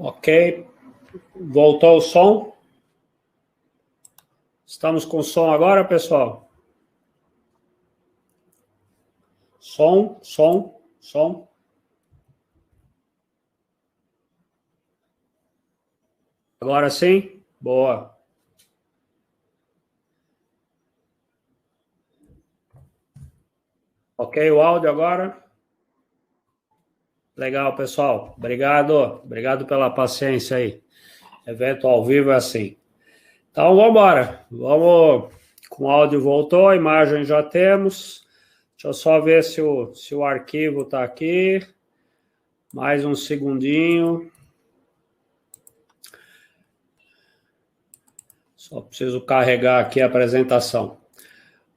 Ok. Voltou o som? Estamos com som agora, pessoal? Som. Agora sim? Boa. Ok, o áudio agora? Legal, pessoal. Obrigado pela paciência aí. Evento ao vivo é assim. Então, vamos embora. Vamos, com o áudio voltou, a imagem já temos. Deixa eu só ver se o arquivo está aqui. Mais um segundinho. Só preciso carregar aqui a apresentação.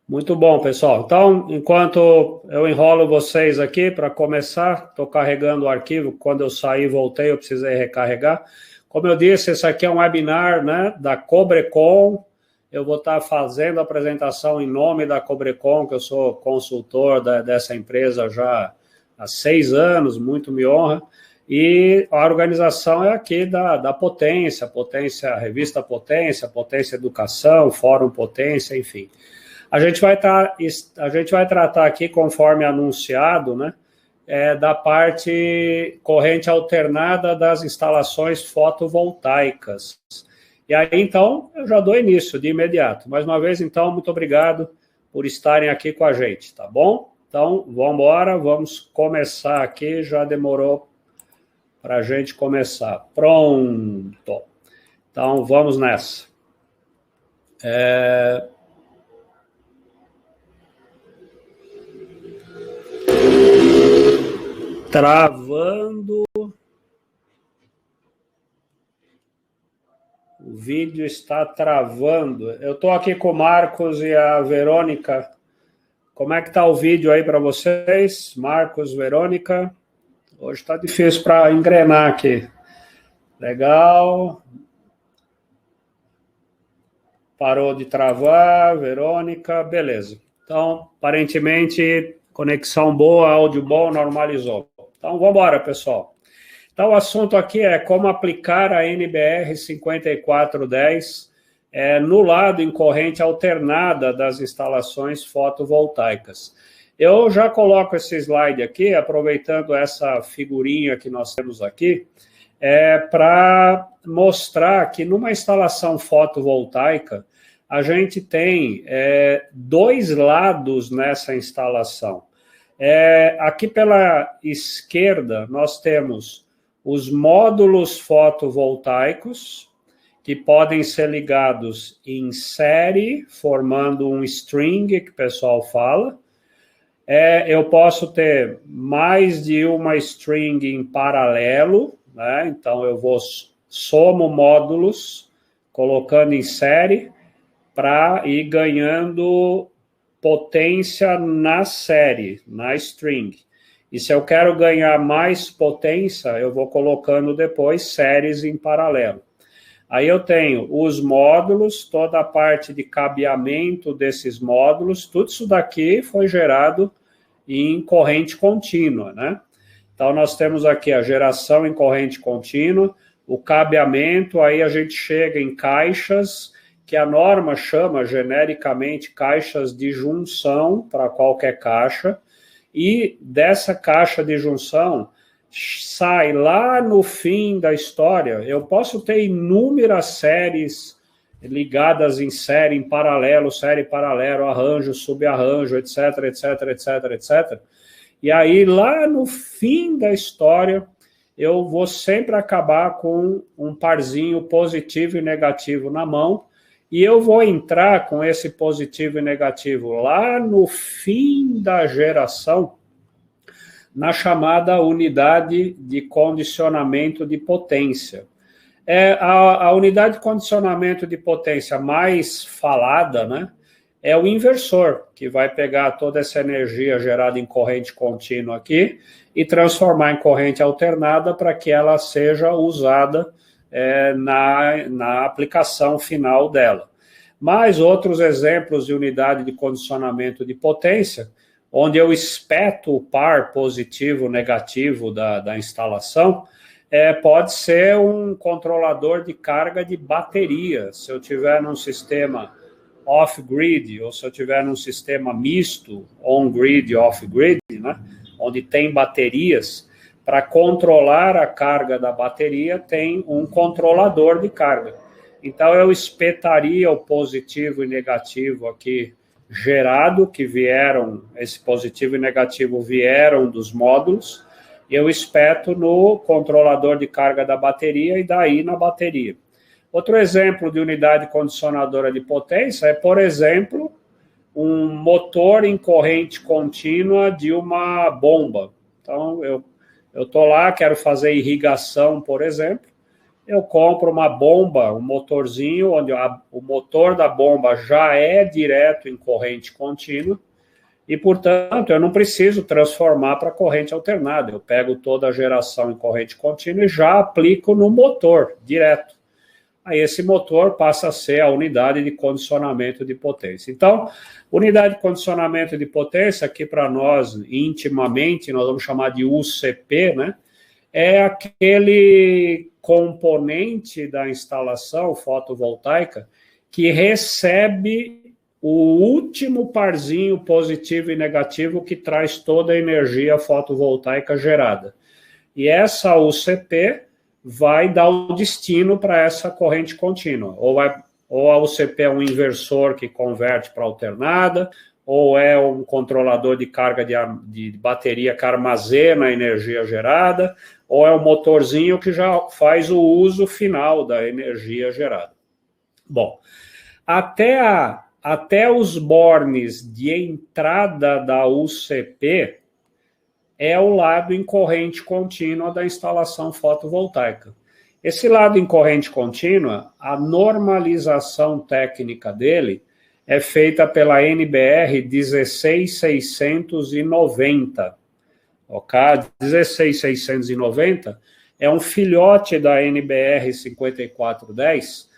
Muito bom, pessoal. Então, enquanto eu enrolo vocês aqui para começar, estou carregando o arquivo. Quando eu saí, voltei, eu precisei recarregar. Como eu disse, esse aqui é um webinar, né, da Cobrecon. Eu vou estar fazendo a apresentação em nome da Cobrecon, que eu sou consultor dessa empresa já há 6 anos, muito me honra. E a organização é aqui da Potência, Revista Potência Educação, Fórum Potência, enfim. A gente vai tratar aqui, conforme anunciado, né, da parte corrente alternada das instalações fotovoltaicas. E aí, então, eu já dou início de imediato. Mais uma vez, então, muito obrigado por estarem aqui com a gente, tá bom? Então, vamos embora, vamos começar aqui, já demorou para a gente começar. Pronto. Então, vamos nessa. Travando. O vídeo está travando. Eu estou aqui com o Marcos e a Verônica. Como é que está o vídeo aí para vocês? Marcos, Verônica. Hoje está difícil para engrenar aqui. Legal. Parou de travar, Verônica. Beleza. Então, aparentemente, conexão boa, áudio bom, normalizou. Então, vamos embora, pessoal. Então, o assunto aqui é como aplicar a NBR 5410 no lado em corrente alternada das instalações fotovoltaicas. Eu já coloco esse slide aqui, aproveitando essa figurinha que nós temos aqui, para mostrar que numa instalação fotovoltaica, a gente tem 2 lados nessa instalação. Aqui pela esquerda, nós temos os módulos fotovoltaicos, que podem ser ligados em série, formando um string, que o pessoal fala. Eu posso ter mais de uma string em paralelo, né? Então, eu somo módulos, colocando em série, para ir ganhando potência na série, na string. E se eu quero ganhar mais potência, eu vou colocando depois séries em paralelo. Aí eu tenho os módulos, toda a parte de cabeamento desses módulos, tudo isso daqui foi gerado em corrente contínua, né? Então, nós temos aqui a geração em corrente contínua, o cabeamento, aí a gente chega em caixas, que a norma chama genericamente caixas de junção para qualquer caixa, e dessa caixa de junção sai lá no fim da história. Eu posso ter inúmeras séries ligadas em série, em paralelo, arranjo, subarranjo, etc. E aí, lá no fim da história, eu vou sempre acabar com um parzinho positivo e negativo na mão, e eu vou entrar com esse positivo e negativo lá no fim da geração, na chamada unidade de condicionamento de potência. A unidade de condicionamento de potência mais falada, né, é o inversor, que vai pegar toda essa energia gerada em corrente contínua aqui e transformar em corrente alternada para que ela seja usada na aplicação final dela. Mais outros exemplos de unidade de condicionamento de potência, onde eu espeto o par positivo, negativo da instalação, pode ser um controlador de carga de bateria. Se eu tiver num sistema off-grid, ou se eu tiver num sistema misto, on-grid e off-grid, né, onde tem baterias, para controlar a carga da bateria, tem um controlador de carga. Então, eu espetaria o positivo e negativo aqui gerado, que vieram, esse positivo e negativo vieram dos módulos, eu espeto no controlador de carga da bateria e daí na bateria. Outro exemplo de unidade condicionadora de potência é, por exemplo, um motor em corrente contínua de uma bomba. Então, eu estou lá, quero fazer irrigação, por exemplo, eu compro uma bomba, um motorzinho, onde o motor da bomba já é direto em corrente contínua, e, portanto, eu não preciso transformar para corrente alternada. Eu pego toda a geração em corrente contínua e já aplico no motor, direto. Aí esse motor passa a ser a unidade de condicionamento de potência. Então, unidade de condicionamento de potência, aqui para nós, intimamente, nós vamos chamar de UCP, né? É aquele componente da instalação fotovoltaica que recebe o último parzinho positivo e negativo que traz toda a energia fotovoltaica gerada. E essa UCP vai dar o destino para essa corrente contínua. Ou a UCP é um inversor que converte para alternada, ou é um controlador de carga de bateria que armazena a energia gerada, ou é um motorzinho que já faz o uso final da energia gerada. Bom, até os bornes de entrada da UCP é o lado em corrente contínua da instalação fotovoltaica. Esse lado em corrente contínua, a normalização técnica dele é feita pela NBR 16690. Ok? 16690 é um filhote da NBR 5410,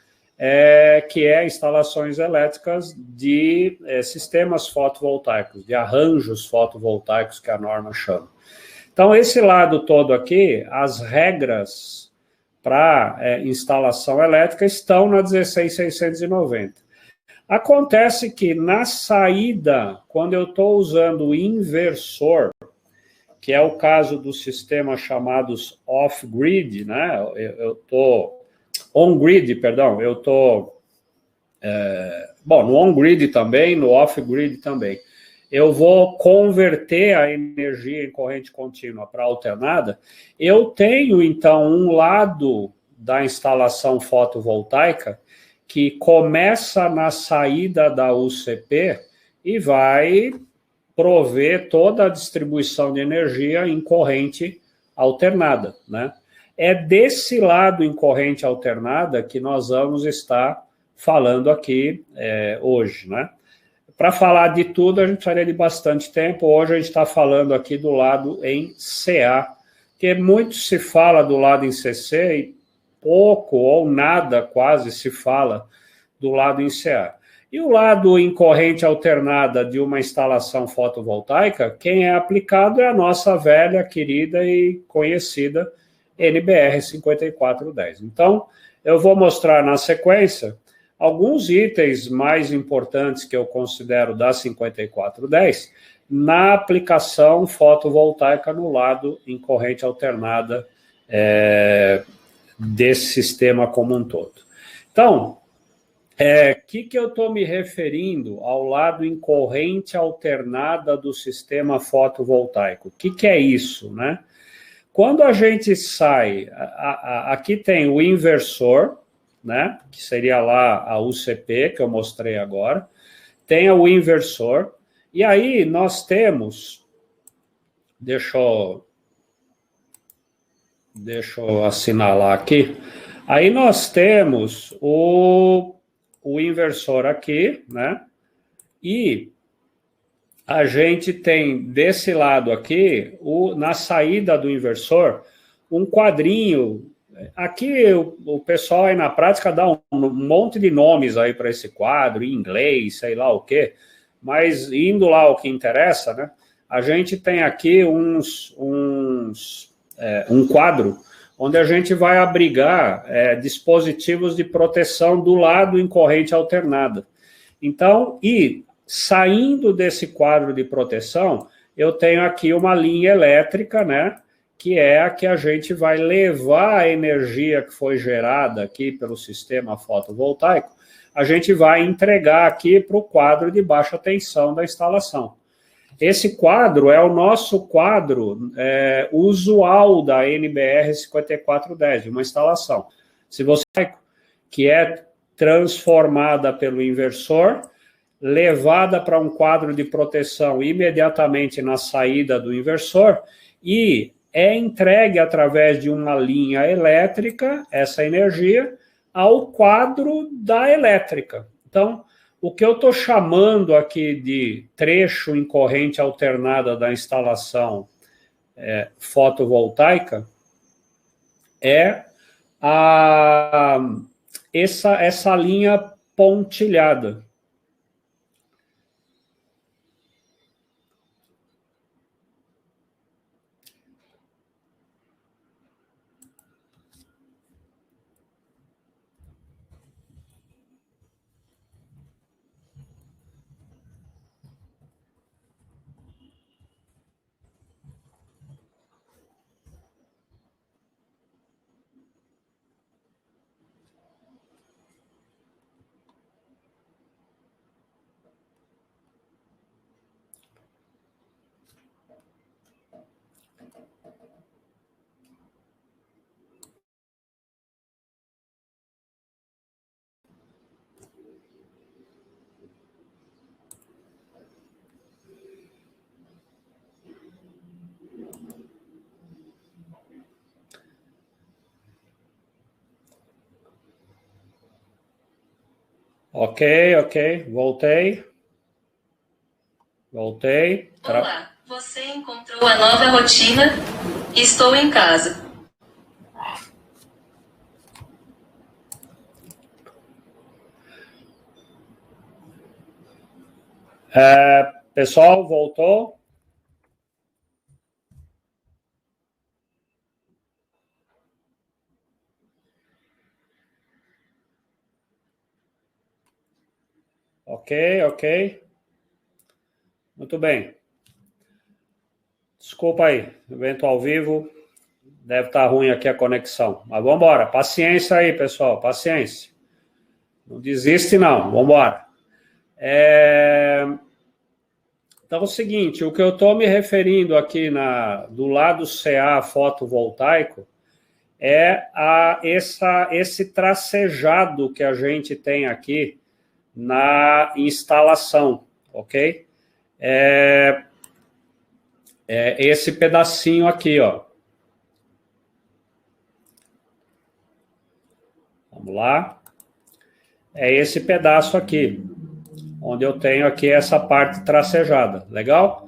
que é instalações elétricas de sistemas fotovoltaicos, de arranjos fotovoltaicos, que a norma chama. Então, esse lado todo aqui, as regras para instalação elétrica estão na 16690. Acontece que na saída, quando eu estou usando o inversor, que é o caso dos sistemas chamados off-grid, né? Eu estou on-grid, perdão, eu estou no on-grid também, no off-grid também. Eu vou converter a energia em corrente contínua para alternada. Eu tenho, então, um lado da instalação fotovoltaica que começa na saída da UCP e vai prover toda a distribuição de energia em corrente alternada, né? É desse lado em corrente alternada que nós vamos estar falando aqui hoje, né? Para falar de tudo, a gente precisaria de bastante tempo. Hoje a gente está falando aqui do lado em CA, que muito se fala do lado em CC e pouco ou nada quase se fala do lado em CA. E o lado em corrente alternada de uma instalação fotovoltaica, quem é aplicado é a nossa velha, querida e conhecida NBR 5410. Então, eu vou mostrar na sequência alguns itens mais importantes que eu considero da 5410 na aplicação fotovoltaica no lado em corrente alternada desse sistema como um todo. Então, que eu estou me referindo ao lado em corrente alternada do sistema fotovoltaico? O que é isso, né? Quando a gente sai, aqui tem o inversor, né? Que seria lá a UCP, que eu mostrei agora. Tem o inversor, e aí nós temos, deixa eu assinalar aqui, aí nós temos o inversor aqui, né? E a gente tem desse lado aqui, na saída do inversor, um quadrinho. Aqui o pessoal aí na prática dá um monte de nomes aí para esse quadro, em inglês, sei lá o quê, mas indo lá o que interessa, né? A gente tem aqui um quadro onde a gente vai abrigar dispositivos de proteção do lado em corrente alternada. Então, e saindo desse quadro de proteção, eu tenho aqui uma linha elétrica, né, que é a que a gente vai levar a energia que foi gerada aqui pelo sistema fotovoltaico, a gente vai entregar aqui para o quadro de baixa tensão da instalação. Esse quadro é o nosso quadro usual da NBR 5410, uma instalação. Se você que é transformada pelo inversor, levada para um quadro de proteção imediatamente na saída do inversor e é entregue através de uma linha elétrica, essa energia, ao quadro da elétrica. Então, o que eu estou chamando aqui de trecho em corrente alternada da instalação fotovoltaica é essa linha pontilhada. Ok, voltei. Olá, você encontrou a nova rotina? Estou em casa. Pessoal, voltou? Ok. Muito bem. Desculpa aí, evento ao vivo, deve estar ruim aqui a conexão. Mas vamos embora, paciência aí, pessoal, paciência. Não desiste não, vamos embora. Então é o seguinte, o que eu estou me referindo aqui do lado CA fotovoltaico é esse tracejado que a gente tem aqui na instalação, ok? Esse pedacinho aqui, ó. Vamos lá. É esse pedaço aqui, onde eu tenho aqui essa parte tracejada, legal?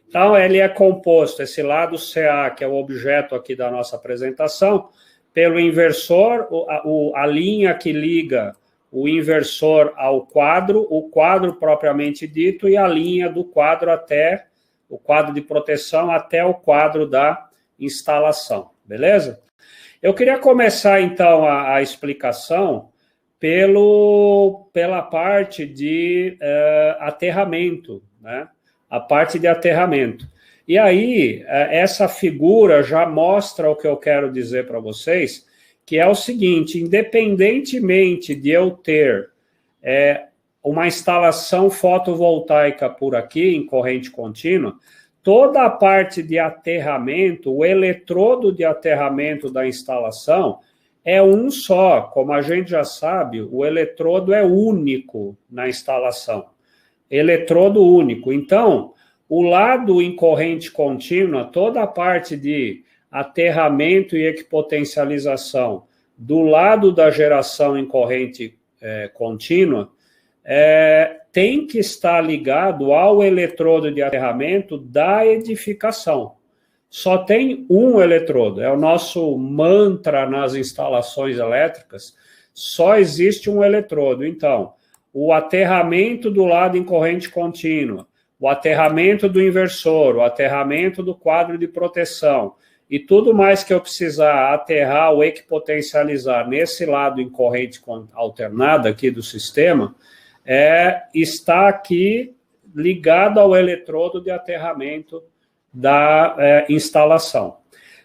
Então, ele é composto, esse lado CA, que é o objeto aqui da nossa apresentação, pelo inversor, a linha que liga o inversor ao quadro, o quadro propriamente dito, e a linha do quadro até o quadro de proteção até o quadro da instalação, beleza? Eu queria começar, então, a explicação pela parte de aterramento, né? A parte de aterramento. E aí, essa figura já mostra o que eu quero dizer para vocês, que é o seguinte, independentemente de eu ter uma instalação fotovoltaica por aqui, em corrente contínua, toda a parte de aterramento, o eletrodo de aterramento da instalação é um só. Como a gente já sabe, o eletrodo é único na instalação. Eletrodo único. Então, o lado em corrente contínua, toda a parte de aterramento e equipotencialização do lado da geração em corrente contínua, tem que estar ligado ao eletrodo de aterramento da edificação. Só tem um eletrodo, é o nosso mantra nas instalações elétricas, só existe um eletrodo. Então, o aterramento do lado em corrente contínua, o aterramento do inversor, o aterramento do quadro de proteção e tudo mais que eu precisar aterrar ou equipotencializar nesse lado em corrente alternada aqui do sistema, está aqui ligado ao eletrodo de aterramento da instalação.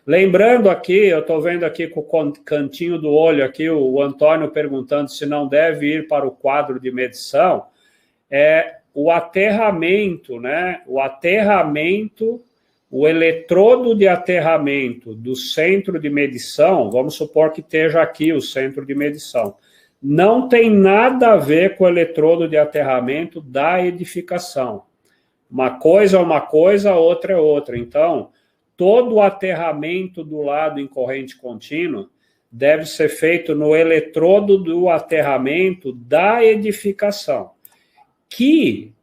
Lembrando aqui, eu estou vendo aqui com o cantinho do olho aqui, o Antônio perguntando se não deve ir para o quadro de medição, o aterramento, né? O aterramento, o eletrodo de aterramento do centro de medição, vamos supor que esteja aqui o centro de medição, não tem nada a ver com o eletrodo de aterramento da edificação. Uma coisa é uma coisa, outra é outra. Então, todo o aterramento do lado em corrente contínua deve ser feito no eletrodo do aterramento da edificação, que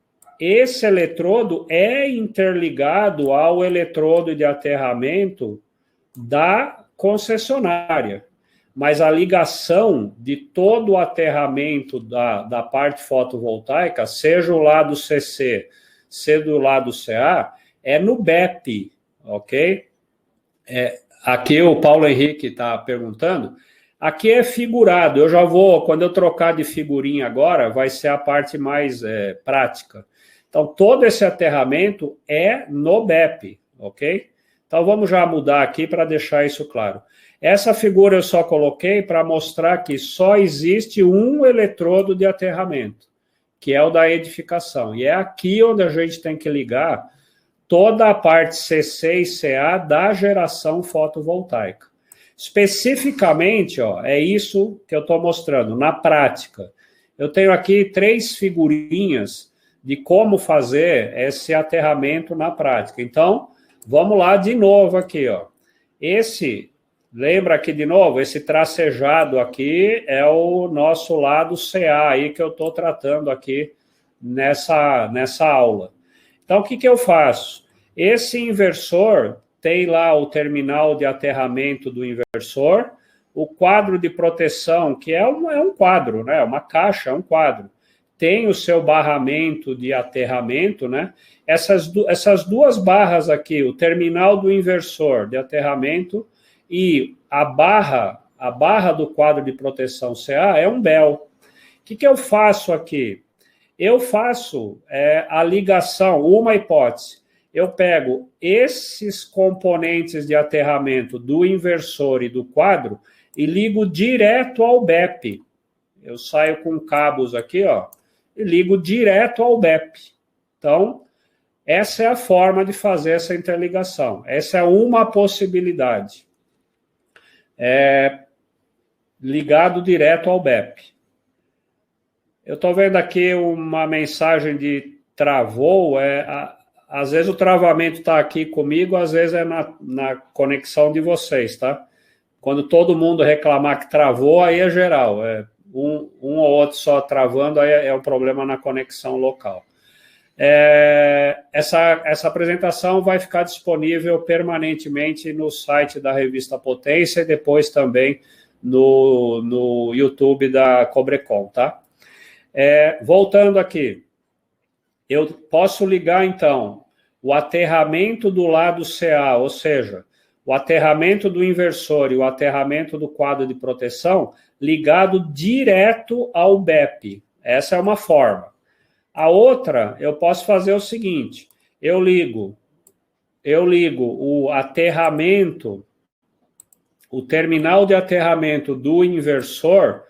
esse eletrodo é interligado ao eletrodo de aterramento da concessionária. Mas a ligação de todo o aterramento da parte fotovoltaica, seja o lado CC, seja do lado CA, é no BEP, ok? Aqui o Paulo Henrique está perguntando, aqui é figurado, eu já vou, quando eu trocar de figurinha agora, vai ser a parte mais prática. Então, todo esse aterramento é no BEP, ok? Então, vamos já mudar aqui para deixar isso claro. Essa figura eu só coloquei para mostrar que só existe um eletrodo de aterramento, que é o da edificação. E é aqui onde a gente tem que ligar toda a parte CC e CA da geração fotovoltaica. Especificamente, é isso que eu estou mostrando, na prática. Eu tenho aqui 3 figurinhas de como fazer esse aterramento na prática. Então, vamos lá de novo aqui, lembra aqui de novo, esse tracejado aqui é o nosso lado CA aí que eu estou tratando aqui nessa aula. Então, o que eu faço? Esse inversor tem lá o terminal de aterramento do inversor, o quadro de proteção, que é um quadro, né? Uma caixa, é um quadro. Tem o seu barramento de aterramento, né? Essas duas barras aqui, o terminal do inversor de aterramento e a barra do quadro de proteção CA é um bel. O que eu faço aqui? Eu faço a ligação, uma hipótese. Eu pego esses componentes de aterramento do inversor e do quadro e ligo direto ao BEP. Eu saio com cabos aqui, e ligo direto ao BEP. Então, essa é a forma de fazer essa interligação. Essa é uma possibilidade. Ligado direto ao BEP. Eu estou vendo aqui uma mensagem de travou. Às vezes o travamento está aqui comigo, às vezes é na conexão de vocês, tá? Quando todo mundo reclamar que travou, aí é geral. Um ou outro só travando, aí é um problema na conexão local. Essa apresentação vai ficar disponível permanentemente no site da Revista Potência e depois também no YouTube da Cobrecon, tá? Voltando aqui, eu posso ligar, então, o aterramento do lado CA, ou seja, o aterramento do inversor e o aterramento do quadro de proteção ligado direto ao BEP. Essa é uma forma. A outra, eu posso fazer o seguinte, eu ligo o aterramento, o terminal de aterramento do inversor,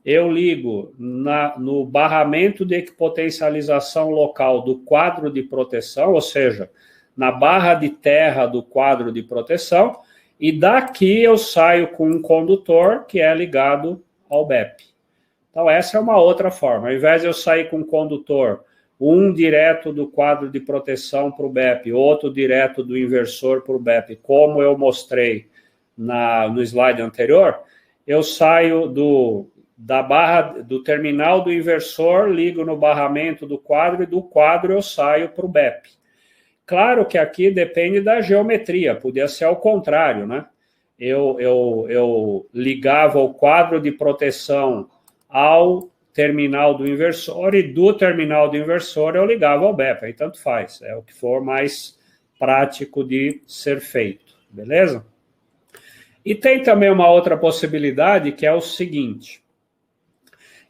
eu ligo no barramento de equipotencialização local do quadro de proteção, ou seja, na barra de terra do quadro de proteção, e daqui eu saio com um condutor que é ligado ao BEP. Então, essa é uma outra forma. Ao invés de eu sair com um condutor, um direto do quadro de proteção para o BEP, outro direto do inversor para o BEP, como eu mostrei no slide anterior, eu saio da barra do terminal do inversor, ligo no barramento do quadro, e do quadro eu saio para o BEP. Claro que aqui depende da geometria, podia ser ao contrário, né? Eu ligava o quadro de proteção ao terminal do inversor e do terminal do inversor eu ligava ao BEP, aí tanto faz, é o que for mais prático de ser feito, beleza? E tem também uma outra possibilidade, que é o seguinte.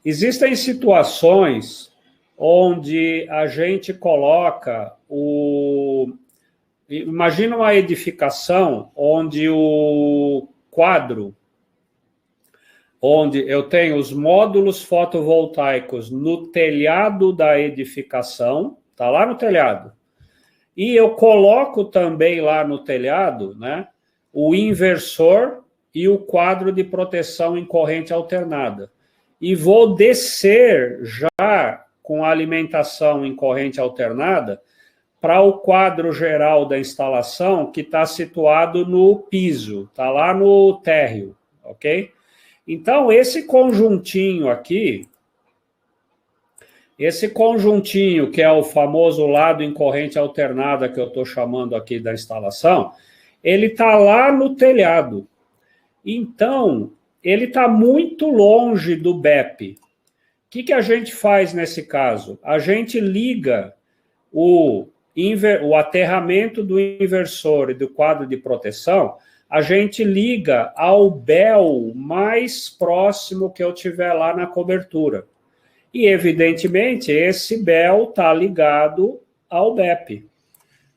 Existem situações onde a gente coloca Imagina uma edificação onde o quadro, onde eu tenho os módulos fotovoltaicos no telhado da edificação, está lá no telhado, e eu coloco também lá no telhado, né, o inversor e o quadro de proteção em corrente alternada. E vou descer já com a alimentação em corrente alternada para o quadro geral da instalação, que está situado no piso, está lá no térreo, ok? Então, esse conjuntinho aqui, que é o famoso lado em corrente alternada, que eu estou chamando aqui da instalação, ele está lá no telhado. Então, ele está muito longe do BEP. O que a gente faz nesse caso? A gente liga o aterramento do inversor e do quadro de proteção, a gente liga ao BEL mais próximo que eu tiver lá na cobertura. E, evidentemente, esse BEL está ligado ao BEP.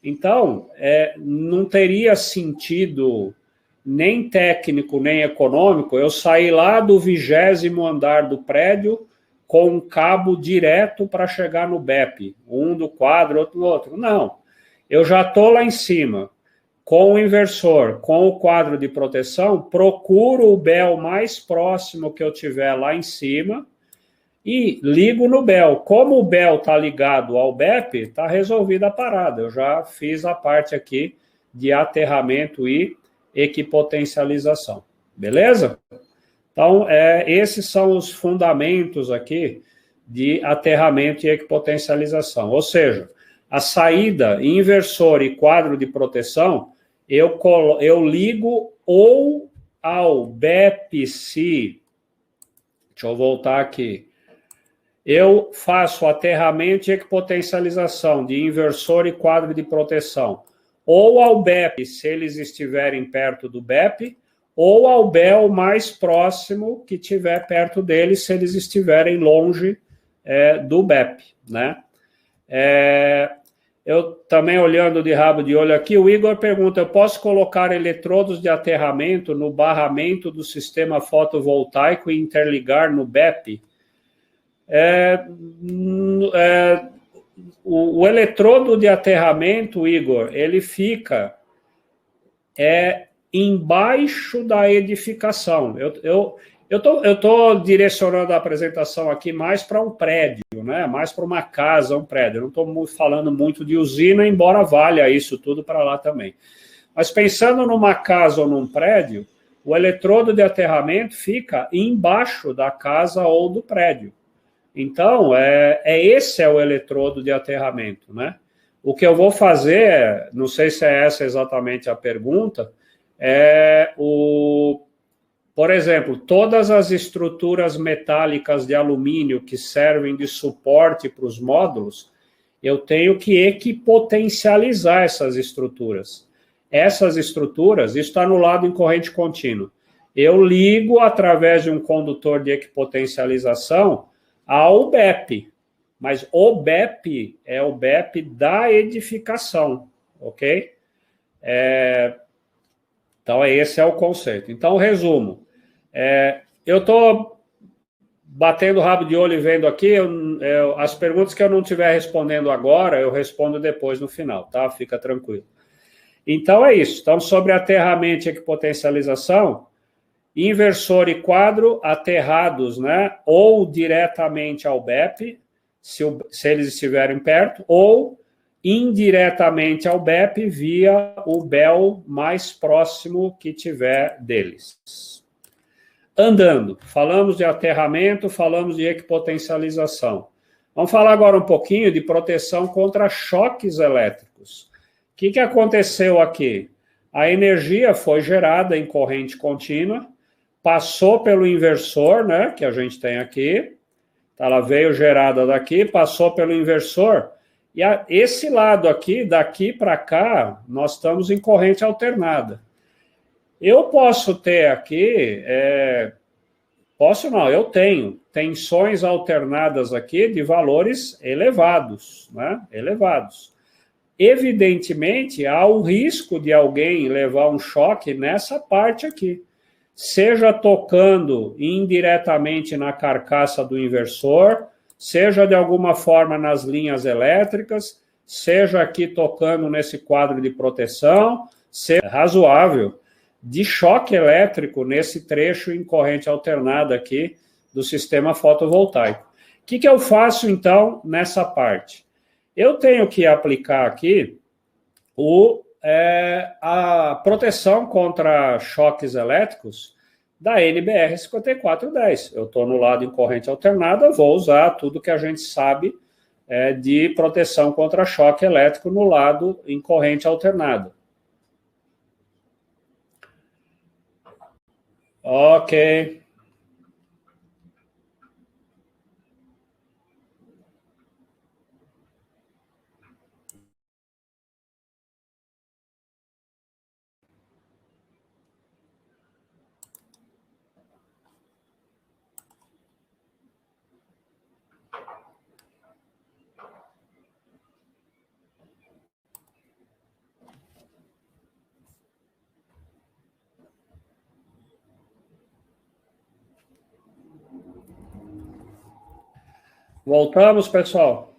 Então, não teria sentido nem técnico, nem econômico eu sair lá do 20º andar do prédio com um cabo direto para chegar no BEP, um do quadro, outro no outro. Não, eu já estou lá em cima, com o inversor, com o quadro de proteção, procuro o BEL mais próximo que eu tiver lá em cima e ligo no BEL. Como o BEL está ligado ao BEP, está resolvida a parada. Eu já fiz a parte aqui de aterramento e equipotencialização. Beleza? Então, esses são os fundamentos aqui de aterramento e equipotencialização. Ou seja, a saída, inversor e quadro de proteção, eu ligo ou ao BEP-C, deixa eu voltar aqui, eu faço aterramento e equipotencialização de inversor e quadro de proteção, ou ao BEP, se eles estiverem perto do BEP, ou ao BEL mais próximo que estiver perto deles, se eles estiverem longe do BEP, né? Eu também, olhando de rabo de olho aqui, o Igor pergunta, eu posso colocar eletrodos de aterramento no barramento do sistema fotovoltaico e interligar no BEP? O eletrodo de aterramento, Igor, ele fica embaixo da edificação. Eu estou direcionando a apresentação aqui mais para um prédio, né? Mais para uma casa, um prédio. Eu não estou falando muito de usina, embora valha isso tudo para lá também. Mas pensando numa casa ou num prédio, o eletrodo de aterramento fica embaixo da casa ou do prédio. Então, esse é o eletrodo de aterramento, né? O que eu vou fazer, não sei se é essa exatamente a pergunta, por exemplo, todas as estruturas metálicas de alumínio que servem de suporte para os módulos, eu tenho que equipotencializar essas estruturas. Essas estruturas, isso está no lado em corrente contínua. Eu ligo através de um condutor de equipotencialização ao BEP, mas o BEP é o BEP da edificação, ok? Então, esse é o conceito. Então, resumo. Eu estou batendo o rabo de olho e vendo aqui, as perguntas que eu não estiver respondendo agora, eu respondo depois no final, tá? Fica tranquilo. Então, é isso. Então, sobre aterramento e equipotencialização, inversor e quadro aterrados, né? Ou diretamente ao BEP, se eles estiverem perto, ou indiretamente ao BEP via o BEL mais próximo que tiver deles. Andando, falamos de aterramento, falamos de equipotencialização. Vamos falar agora um pouquinho de proteção contra choques elétricos. O que aconteceu aqui? A energia foi gerada em corrente contínua, passou pelo inversor, né, que a gente tem aqui, ela veio gerada daqui, passou pelo inversor, e esse lado aqui, daqui para cá, nós estamos em corrente alternada. Eu posso ter aqui, posso não, eu tenho tensões alternadas aqui de valores elevados, né? Elevados. Evidentemente, há o risco de alguém levar um choque nessa parte aqui, seja tocando indiretamente na carcaça do inversor, seja de alguma forma nas linhas elétricas, seja aqui tocando nesse quadro de proteção, seja razoável de choque elétrico nesse trecho em corrente alternada aqui do sistema fotovoltaico. O que eu faço, então, nessa parte? Eu tenho que aplicar aqui a proteção contra choques elétricos da NBR 5410. Eu estou no lado em corrente alternada, vou usar tudo que a gente sabe de proteção contra choque elétrico no lado em corrente alternada. Ok. Voltamos, pessoal.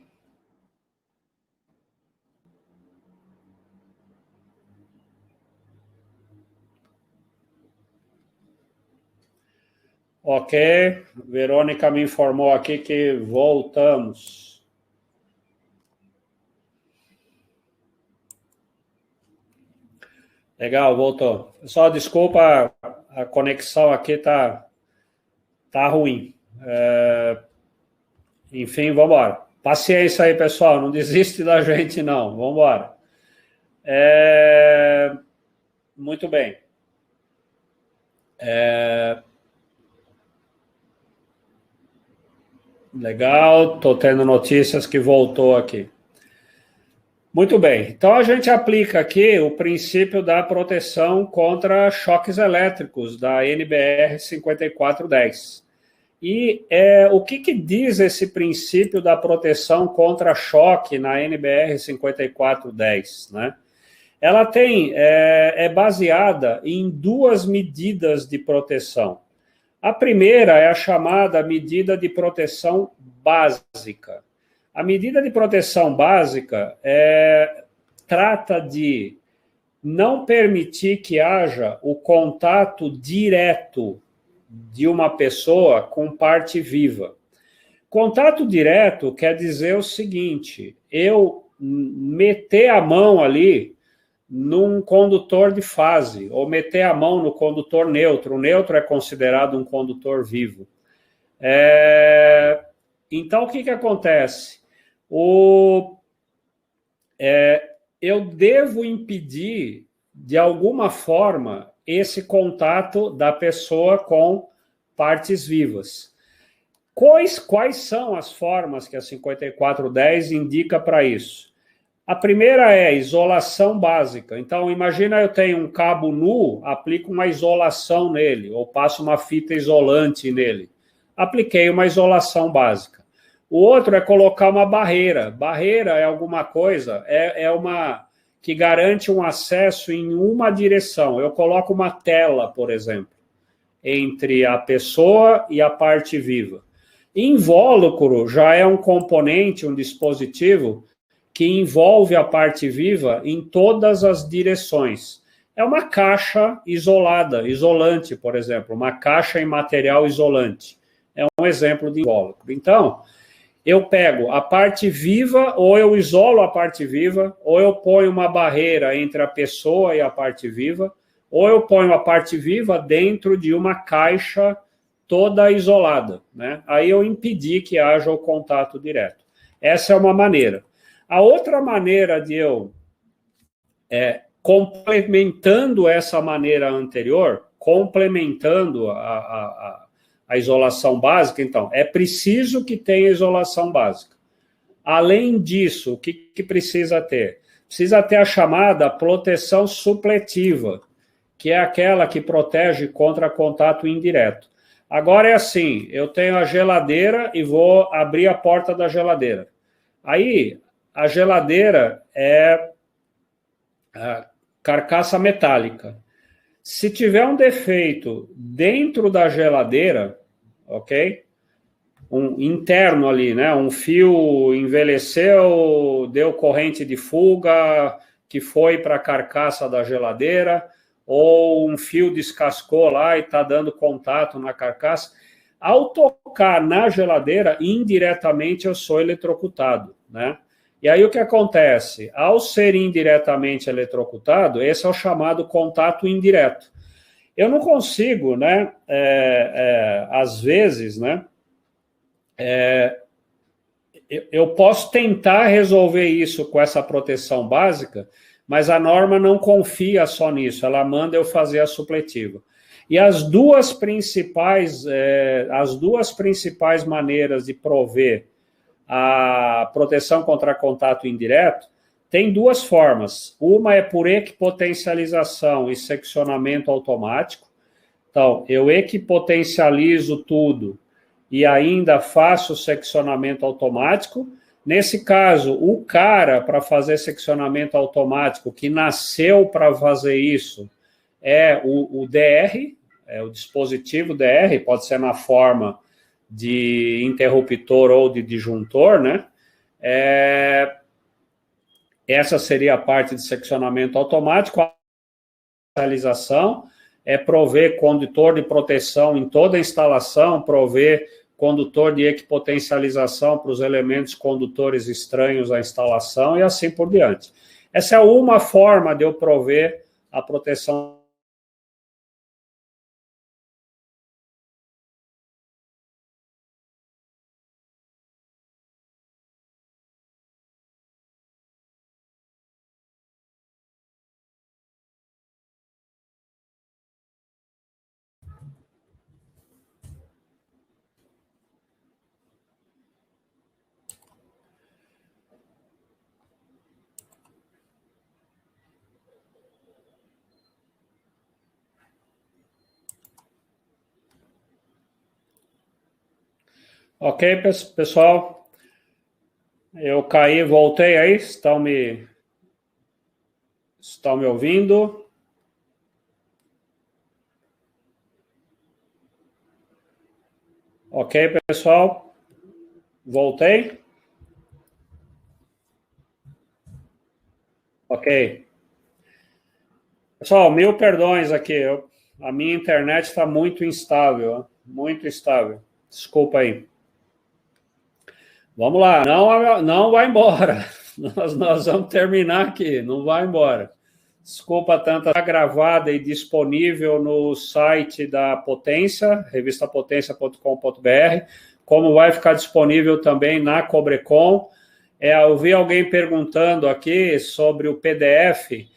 Ok, Verônica me informou aqui que voltamos. Legal, voltou. Pessoal, desculpa, a conexão aqui tá ruim. Enfim, vamos embora. Paciência aí, pessoal, não desiste da gente, não. Vamos embora. Muito bem. Legal, estou tendo notícias que voltou aqui. Muito bem, então a gente aplica aqui o princípio da proteção contra choques elétricos da NBR 5410. E o que diz esse princípio da proteção contra choque na NBR 5410, né? Ela é baseada em duas medidas de proteção. A primeira é a chamada medida de proteção básica. A medida de proteção básica trata de não permitir que haja o contato direto de uma pessoa com parte viva. Contato direto quer dizer o seguinte: eu meter a mão ali num condutor de fase, ou meter a mão no condutor neutro. O neutro é considerado um condutor vivo. Então, o que acontece? Eu devo impedir, de alguma forma, esse contato da pessoa com partes vivas. Quais são as formas que a 5410 indica para isso? A primeira é isolação básica. Então, imagina eu tenho um cabo nu, aplico uma isolação nele, ou passo uma fita isolante nele. Apliquei uma isolação básica. O outro é colocar uma barreira. Barreira é alguma coisa, uma que garante um acesso em uma direção. Eu coloco uma tela, por exemplo, entre a pessoa e a parte viva. Invólucro já é um componente, um dispositivo que envolve a parte viva em todas as direções. É uma caixa isolada, isolante, por exemplo, uma caixa em material isolante. É um exemplo de invólucro. Então, eu pego a parte viva, ou eu isolo a parte viva, ou eu ponho uma barreira entre a pessoa e a parte viva, ou eu ponho a parte viva dentro de uma caixa toda isolada, né? Aí eu impedi que haja o contato direto. Essa é uma maneira. A outra maneira de eu, complementando essa maneira anterior, complementando a isolação básica, então, é preciso que tenha isolação básica. Além disso, o que precisa ter? Precisa ter a chamada proteção supletiva, que é aquela que protege contra contato indireto. Agora é assim, eu tenho a geladeira e vou abrir a porta da geladeira. Aí, a geladeira é a carcaça metálica. Se tiver um defeito dentro da geladeira, ok? Um interno ali, né? Um fio envelheceu, deu corrente de fuga, que foi para a carcaça da geladeira, ou um fio descascou lá e está dando contato na carcaça. Ao tocar na geladeira, indiretamente eu sou eletrocutado, né? E aí o que acontece? Ao ser indiretamente eletrocutado, esse é o chamado contato indireto. Eu não consigo, né? Às vezes, né? Eu posso tentar resolver isso com essa proteção básica, mas a norma não confia só nisso, ela manda eu fazer a supletiva. E as duas principais maneiras de prover a proteção contra contato indireto tem duas formas. Uma é por equipotencialização e seccionamento automático. Então, eu equipotencializo tudo e ainda faço seccionamento automático. Nesse caso, o cara, para fazer seccionamento automático, que nasceu para fazer isso, é o DR, é o dispositivo DR, pode ser na forma de interruptor ou de disjuntor, né? Essa seria a parte de seccionamento automático. A realização é prover condutor de proteção em toda a instalação, prover condutor de equipotencialização para os elementos condutores estranhos à instalação e assim por diante. Essa é uma forma de eu prover a proteção. Ok, pessoal? Eu caí, voltei aí, estão me ouvindo? Ok, pessoal? Voltei? Ok. Pessoal, mil perdões aqui. A minha internet está muito instável, muito instável. Desculpa aí. Vamos lá, não vai embora. Nós vamos terminar aqui, não vai embora. Desculpa tanto, está gravada e disponível no site da Potência, revistapotência.com.br, como vai ficar disponível também na Cobrecon. Eu vi alguém perguntando aqui sobre o PDF.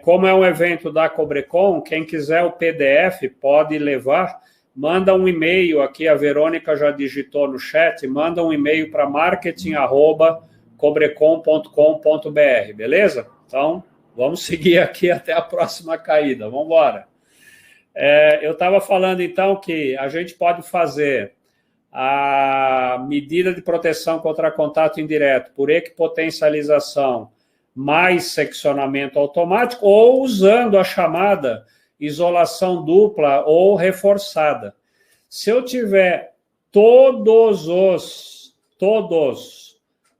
Como é um evento da Cobrecon, quem quiser o PDF pode levar. Manda um e-mail aqui, a Verônica já digitou no chat, manda um e-mail para marketing@cobrecon.com.br, beleza? Então, vamos seguir aqui até a próxima caída, vamos embora. Eu estava falando, então, que a gente pode fazer a medida de proteção contra contato indireto por equipotencialização mais seccionamento automático ou usando a chamada isolação dupla ou reforçada. Se eu tiver todos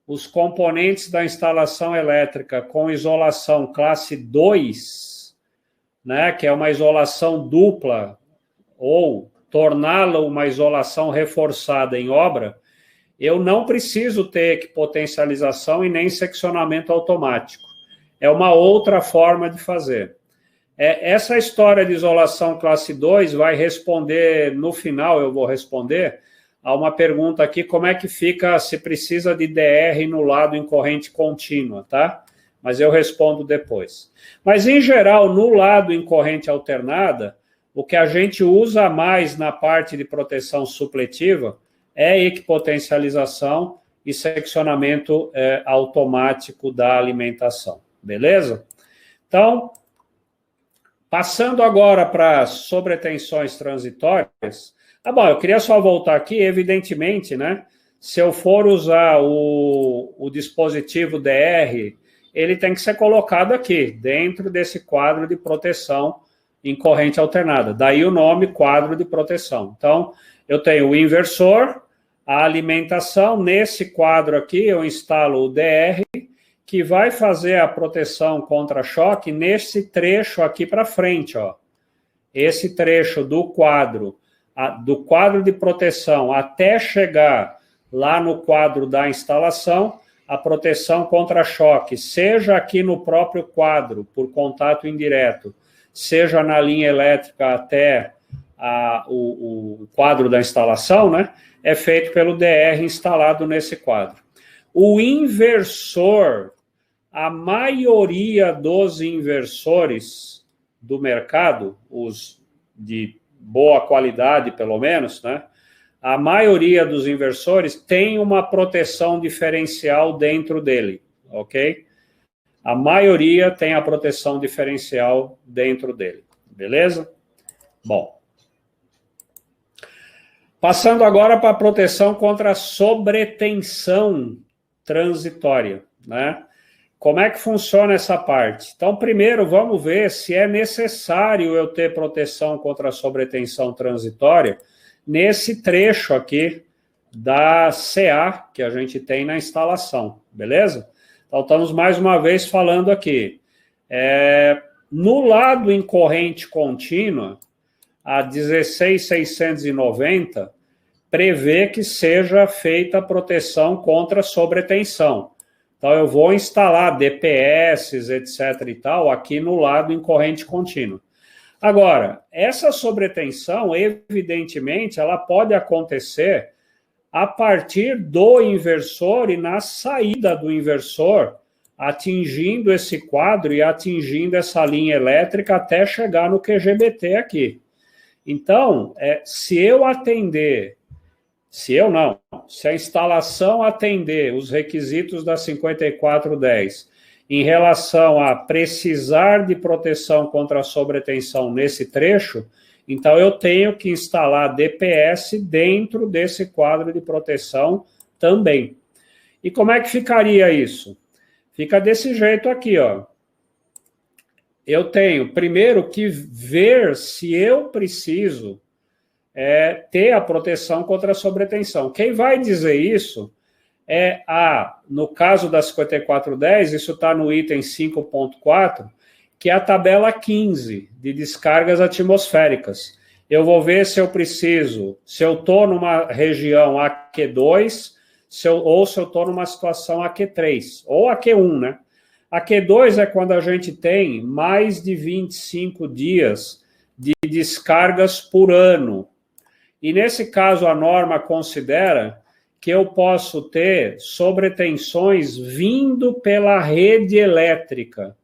os componentes da instalação elétrica com isolação classe 2, né, que é uma isolação dupla, ou torná-la uma isolação reforçada em obra, eu não preciso ter equipotencialização e nem seccionamento automático. É uma outra forma de fazer. Essa história de isolação classe 2 vai responder, no final eu vou responder, a uma pergunta aqui, como é que fica se precisa de DR no lado em corrente contínua, tá? Mas eu respondo depois. Mas, em geral, no lado em corrente alternada, o que a gente usa mais na parte de proteção supletiva é equipotencialização e seccionamento automático da alimentação, beleza? Então, Passando agora para sobretensões transitórias. Bom, eu queria só voltar aqui, evidentemente, né? Se eu for usar o dispositivo DR, ele tem que ser colocado aqui, dentro desse quadro de proteção em corrente alternada. Daí o nome quadro de proteção. Então, eu tenho o inversor, a alimentação. Nesse quadro aqui, eu instalo o DR, que vai fazer a proteção contra choque nesse trecho aqui para frente, ó. Esse trecho do quadro de proteção até chegar lá no quadro da instalação, a proteção contra choque, seja aqui no próprio quadro, por contato indireto, seja na linha elétrica até o quadro da instalação, né, é feito pelo DR instalado nesse quadro. O inversor, a maioria dos inversores do mercado, os de boa qualidade pelo menos, né, a maioria dos inversores tem uma proteção diferencial dentro dele, ok? A maioria tem a proteção diferencial dentro dele, beleza? Bom. Passando agora para a proteção contra a sobretensão transitória, né? Como é que funciona essa parte? Então, primeiro, vamos ver se é necessário eu ter proteção contra a sobretensão transitória nesse trecho aqui da CA que a gente tem na instalação, beleza? Então, estamos mais uma vez falando aqui. No lado em corrente contínua, a 16690 prevê que seja feita a proteção contra sobretensão. Então, eu vou instalar DPS, etc. e tal, aqui no lado em corrente contínua. Agora, essa sobretensão, evidentemente, ela pode acontecer a partir do inversor e na saída do inversor, atingindo esse quadro e atingindo essa linha elétrica até chegar no QGBT aqui. Então, se a instalação atender os requisitos da 5410 em relação a precisar de proteção contra a sobretensão nesse trecho, então eu tenho que instalar DPS dentro desse quadro de proteção também. E como é que ficaria isso? Fica desse jeito aqui, ó. Eu tenho primeiro que ver se eu preciso ter a proteção contra a sobretensão. Quem vai dizer isso no caso da 5410, isso está no item 5.4, que é a tabela 15 de descargas atmosféricas. Eu vou ver se eu preciso, se eu estou numa região AQ2, ou se eu estou numa situação AQ3, ou AQ1, né? AQ2 é quando a gente tem mais de 25 dias de descargas por ano. E nesse caso, a norma considera que eu posso ter sobretensões vindo pela rede elétrica,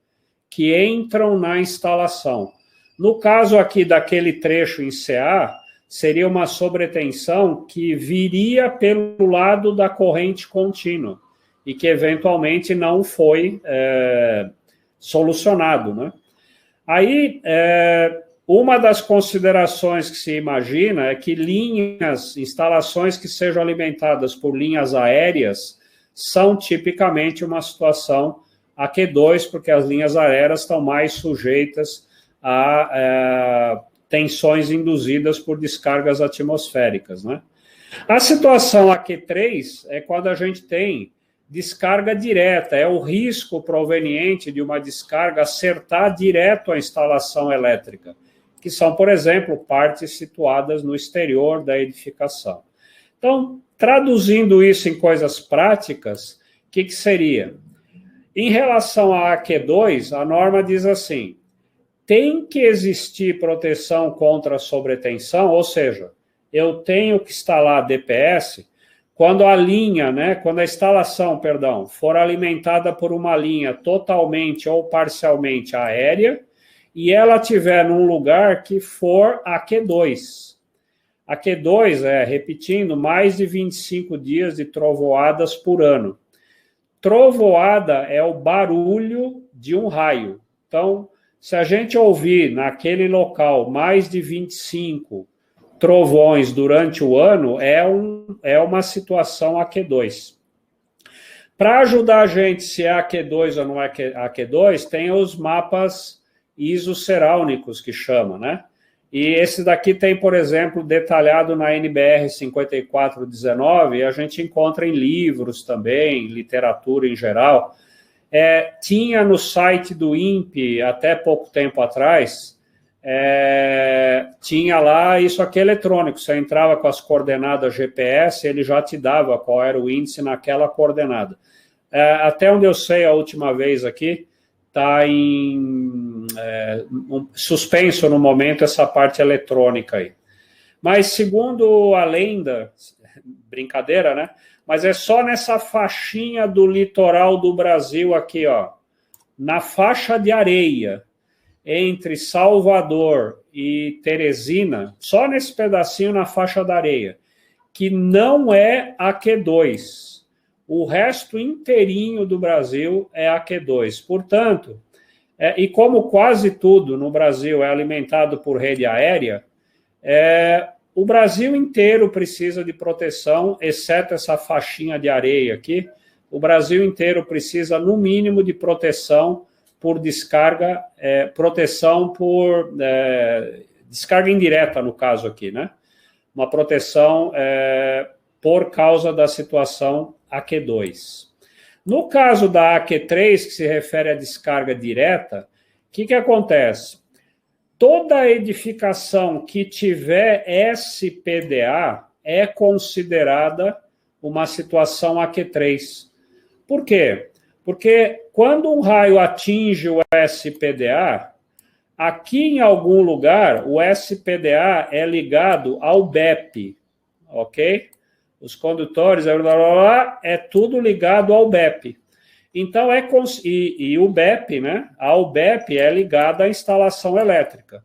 que entram na instalação. No caso aqui daquele trecho em CA, seria uma sobretensão que viria pelo lado da corrente contínua e que eventualmente não foi solucionado, né? Aí, uma das considerações que se imagina é que instalações que sejam alimentadas por linhas aéreas são tipicamente uma situação AQ2, porque as linhas aéreas estão mais sujeitas a tensões induzidas por descargas atmosféricas, né? A situação AQ3 é quando a gente tem descarga direta, é o risco proveniente de uma descarga acertar direto a instalação elétrica, que são, por exemplo, partes situadas no exterior da edificação. Então, traduzindo isso em coisas práticas, o que seria? Em relação à AQ2, a norma diz assim, tem que existir proteção contra a sobretensão, ou seja, eu tenho que instalar DPS quando a linha, quando a instalação, for alimentada por uma linha totalmente ou parcialmente aérea, e ela estiver num lugar que for AQ2. AQ2 repetindo, mais de 25 dias de trovoadas por ano. Trovoada é o barulho de um raio. Então, Se a gente ouvir naquele local mais de 25 trovões durante o ano, é uma situação AQ2. Para ajudar a gente se é AQ2 ou não é AQ2, tem os mapas isocerâmicos que chama, né? E esse daqui tem, por exemplo, detalhado na NBR 5419, e a gente encontra em livros também, literatura em geral. Tinha no site do INPE, até pouco tempo atrás, tinha lá isso aqui eletrônico, você entrava com as coordenadas GPS, ele já te dava qual era o índice naquela coordenada. Até onde eu sei, a última vez aqui, está em suspenso no momento essa parte eletrônica aí. Mas segundo a lenda, brincadeira, né? Mas é só nessa faixinha do litoral do Brasil aqui, ó, na faixa de areia, entre Salvador e Teresina, só nesse pedacinho na faixa da areia, que não é AQ2. O resto inteirinho do Brasil é AQ2. Portanto, e como quase tudo no Brasil é alimentado por rede aérea, o Brasil inteiro precisa de proteção, exceto essa faixinha de areia aqui. O Brasil inteiro precisa, no mínimo, de proteção por descarga, proteção por descarga indireta, no caso aqui, né? Uma proteção por causa da situação AQ2. No caso da AQ3, que se refere à descarga direta, o que acontece? Toda edificação que tiver SPDA é considerada uma situação AQ3. Por quê? Porque quando um raio atinge o SPDA, aqui em algum lugar o SPDA é ligado ao BEP, ok? Os condutores, é tudo ligado ao BEP. Então, e o BEP, né? Ao BEP é ligado à instalação elétrica.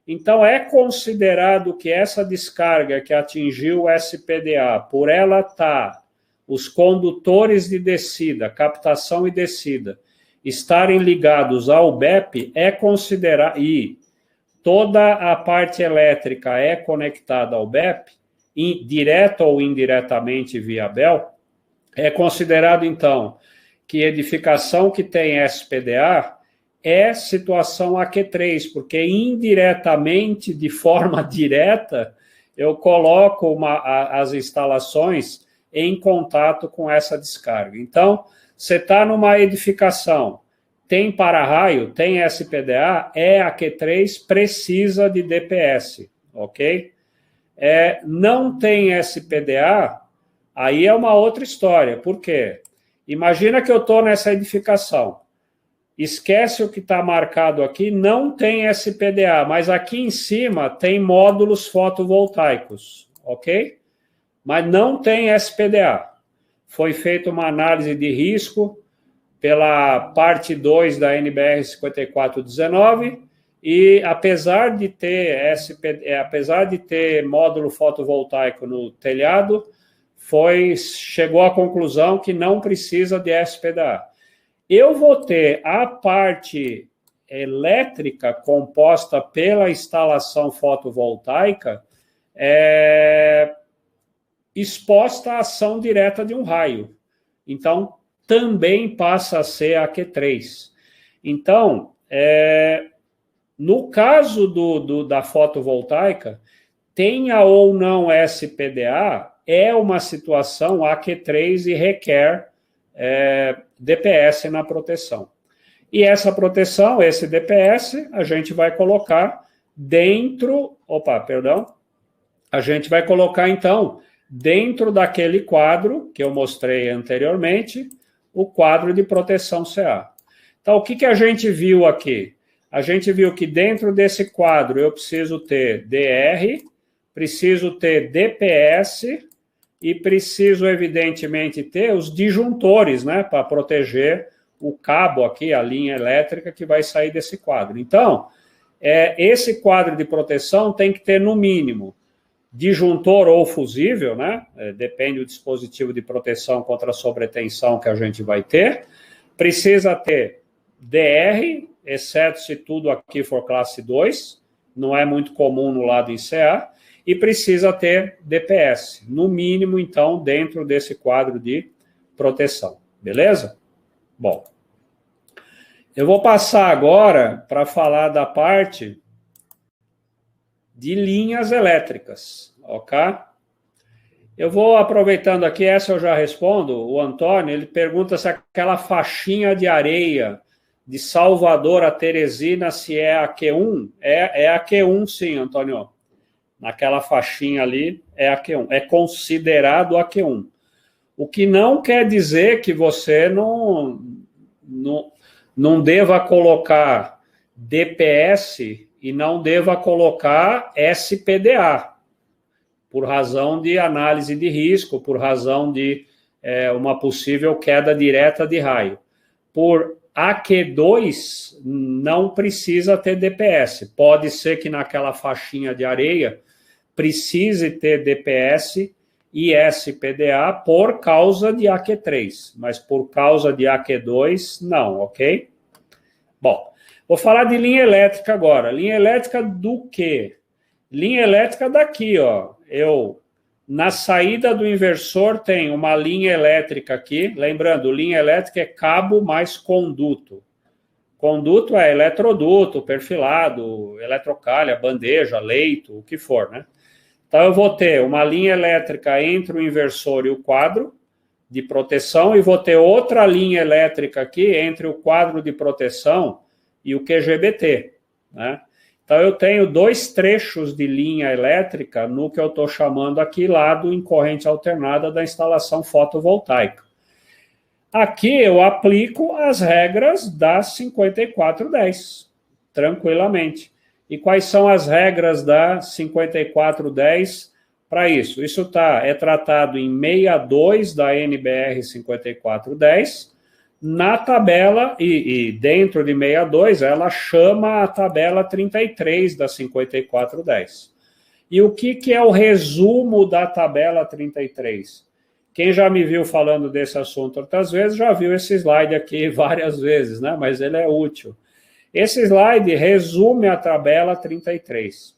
Então, é considerado que essa descarga que atingiu o SPDA, por ela estar os condutores de descida, captação e descida, estarem ligados ao BEP, é considerado, e toda a parte elétrica é conectada ao BEP, direta ou indiretamente via BEL, é considerado, então, que edificação que tem SPDA é situação AQ3, porque indiretamente, de forma direta, eu coloco as instalações em contato com essa descarga. Então, você está numa edificação, tem para-raio, tem SPDA, é AQ3, precisa de DPS, ok? Não tem SPDA, aí é uma outra história. Por quê? Imagina que eu estou nessa edificação. Esquece o que está marcado aqui, não tem SPDA, mas aqui em cima tem módulos fotovoltaicos, ok? Mas não tem SPDA. Foi feita uma análise de risco pela parte 2 da NBR 5419, e apesar de ter módulo fotovoltaico no telhado, chegou à conclusão que não precisa de SPDA. Eu vou ter a parte elétrica composta pela instalação fotovoltaica exposta à ação direta de um raio. Então, também passa a ser AQ3. Então, no caso da fotovoltaica, tenha ou não SPDA, é uma situação AQ3 e requer DPS na proteção. E essa proteção, esse DPS, a gente vai colocar dentro... A gente vai colocar, então, dentro daquele quadro que eu mostrei anteriormente, o quadro de proteção CA. Então, o que a gente viu aqui? A gente viu que dentro desse quadro eu preciso ter DR, preciso ter DPS e preciso, evidentemente, ter os disjuntores, né, para proteger o cabo aqui, a linha elétrica que vai sair desse quadro. Então, esse quadro de proteção tem que ter, no mínimo, disjuntor ou fusível, né? Depende do dispositivo de proteção contra a sobretensão que a gente vai ter. Precisa ter DR, exceto se tudo aqui for classe 2, não é muito comum no lado ICA, e precisa ter DPS, no mínimo, então, dentro desse quadro de proteção. Beleza? Bom, eu vou passar agora para falar da parte de linhas elétricas, ok? Eu vou aproveitando aqui, essa eu já respondo, o Antônio, ele pergunta se aquela faixinha de areia de Salvador a Teresina, se é a Q1. É a Q1, sim, Antônio. Naquela faixinha ali, é a Q1. É considerado a Q1. O que não quer dizer que você não deva colocar DPS e não deva colocar SPDA, por razão de análise de risco, por razão de uma possível queda direta de raio. Por AQ2, não precisa ter DPS. Pode ser que naquela faixinha de areia precise ter DPS e SPDA por causa de AQ3, mas por causa de AQ2, não, ok? Bom, vou falar de linha elétrica agora. Linha elétrica do quê? Linha elétrica daqui, ó. Na saída do inversor tem uma linha elétrica aqui. Lembrando, linha elétrica é cabo mais conduto. Conduto é eletroduto, perfilado, eletrocalha, bandeja, leito, o que for, né? Então, eu vou ter uma linha elétrica entre o inversor e o quadro de proteção e vou ter outra linha elétrica aqui entre o quadro de proteção e o QGBT, né? Então, eu tenho dois trechos de linha elétrica no que eu estou chamando aqui lado em corrente alternada da instalação fotovoltaica. Aqui eu aplico as regras da 5410, tranquilamente. E quais são as regras da 5410 para isso? Isso é tratado em 62 da NBR 5410, na tabela, e dentro de 62, ela chama a tabela 33 da 5410. E o que é o resumo da tabela 33? Quem já me viu falando desse assunto outras vezes, já viu esse slide aqui várias vezes, né? Mas ele é útil. Esse slide resume a tabela 33,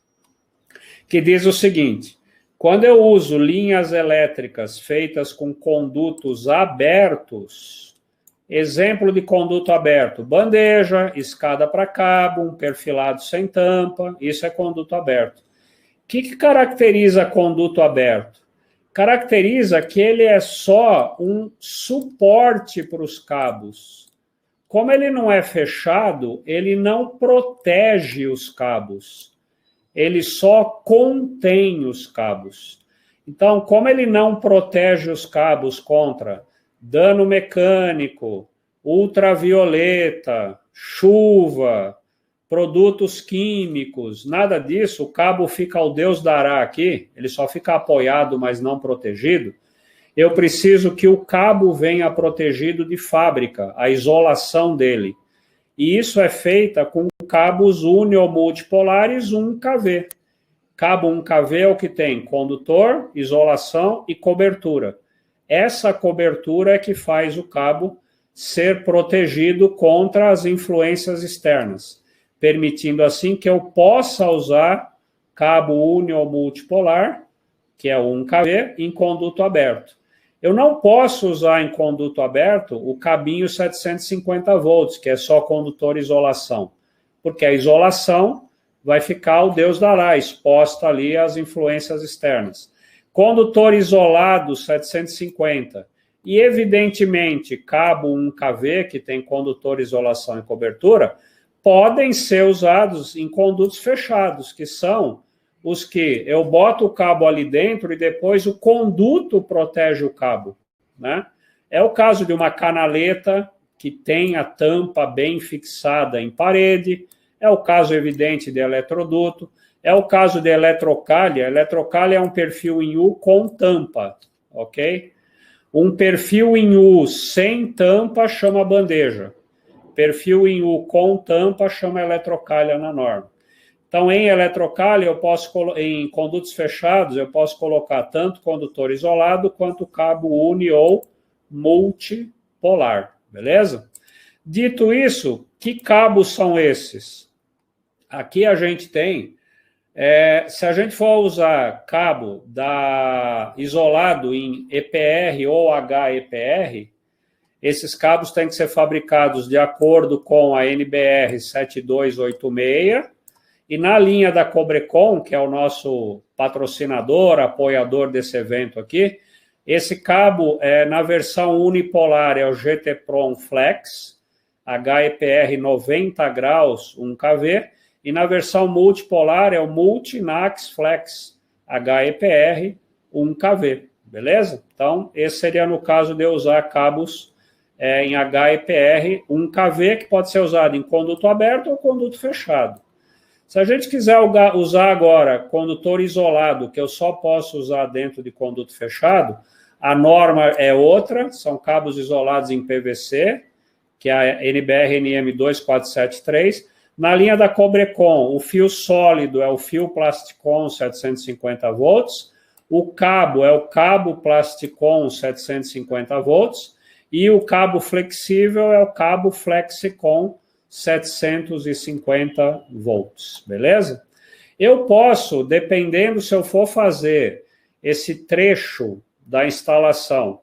que diz o seguinte: quando eu uso linhas elétricas feitas com condutos abertos, exemplo de conduto aberto, bandeja, escada para cabo, um perfilado sem tampa, isso é conduto aberto. O que caracteriza conduto aberto? Caracteriza que ele é só um suporte para os cabos. Como ele não é fechado, ele não protege os cabos. Ele só contém os cabos. Então, como ele não protege os cabos contra dano mecânico, ultravioleta, chuva, produtos químicos, nada disso, o cabo fica ao Deus dará aqui, ele só fica apoiado, mas não protegido. Eu preciso que o cabo venha protegido de fábrica, a isolação dele. E isso é feita com cabos uni ou multipolares 1kV. Cabo 1kV é o que tem condutor, isolação e cobertura. Essa cobertura é que faz o cabo ser protegido contra as influências externas, permitindo assim que eu possa usar cabo uni ou multipolar, que é o 1kV, em conduto aberto. Eu não posso usar em conduto aberto o cabinho 750 volts, que é só condutor isolação, porque a isolação vai ficar o Deus dará, exposta ali às influências externas. Condutor isolado 750 e, evidentemente, cabo 1kV, que tem condutor, isolação e cobertura, podem ser usados em condutos fechados, que são os que eu boto o cabo ali dentro e depois o conduto protege o cabo, né? É o caso de uma canaleta que tem a tampa bem fixada em parede, é o caso evidente de eletroduto, é o caso de eletrocalha. Eletrocalha é um perfil em U com tampa, ok? Um perfil em U sem tampa chama bandeja. Perfil em U com tampa chama eletrocalha na norma. Então, em eletrocalha, em condutos fechados, eu posso colocar tanto condutor isolado quanto cabo uni ou multipolar, beleza? Dito isso, Que cabos são esses? Aqui a gente tem, se a gente for usar cabo isolado em EPR ou HEPR, esses cabos têm que ser fabricados de acordo com a NBR 7286, e na linha da Cobrecon, que é o nosso patrocinador, apoiador desse evento aqui, esse cabo, na versão unipolar, é o GT-Prom Flex, HEPR 90 graus, 1kV, e na versão multipolar é o Multinax Flex, HEPR 1kV, beleza? Então, esse seria no caso de eu usar cabos em HEPR 1kV, que pode ser usado em conduto aberto ou conduto fechado. Se a gente quiser usar agora condutor isolado, que eu só posso usar dentro de conduto fechado, a norma é outra, são cabos isolados em PVC, que é a NBR NM 2473. Na linha da Cobrecon, o fio sólido é o fio Plasticon 750 volts, o cabo é o cabo Plasticon 750 volts, e o cabo flexível é o cabo Flexicon 750 volts, beleza? Eu posso, dependendo se eu for fazer esse trecho da instalação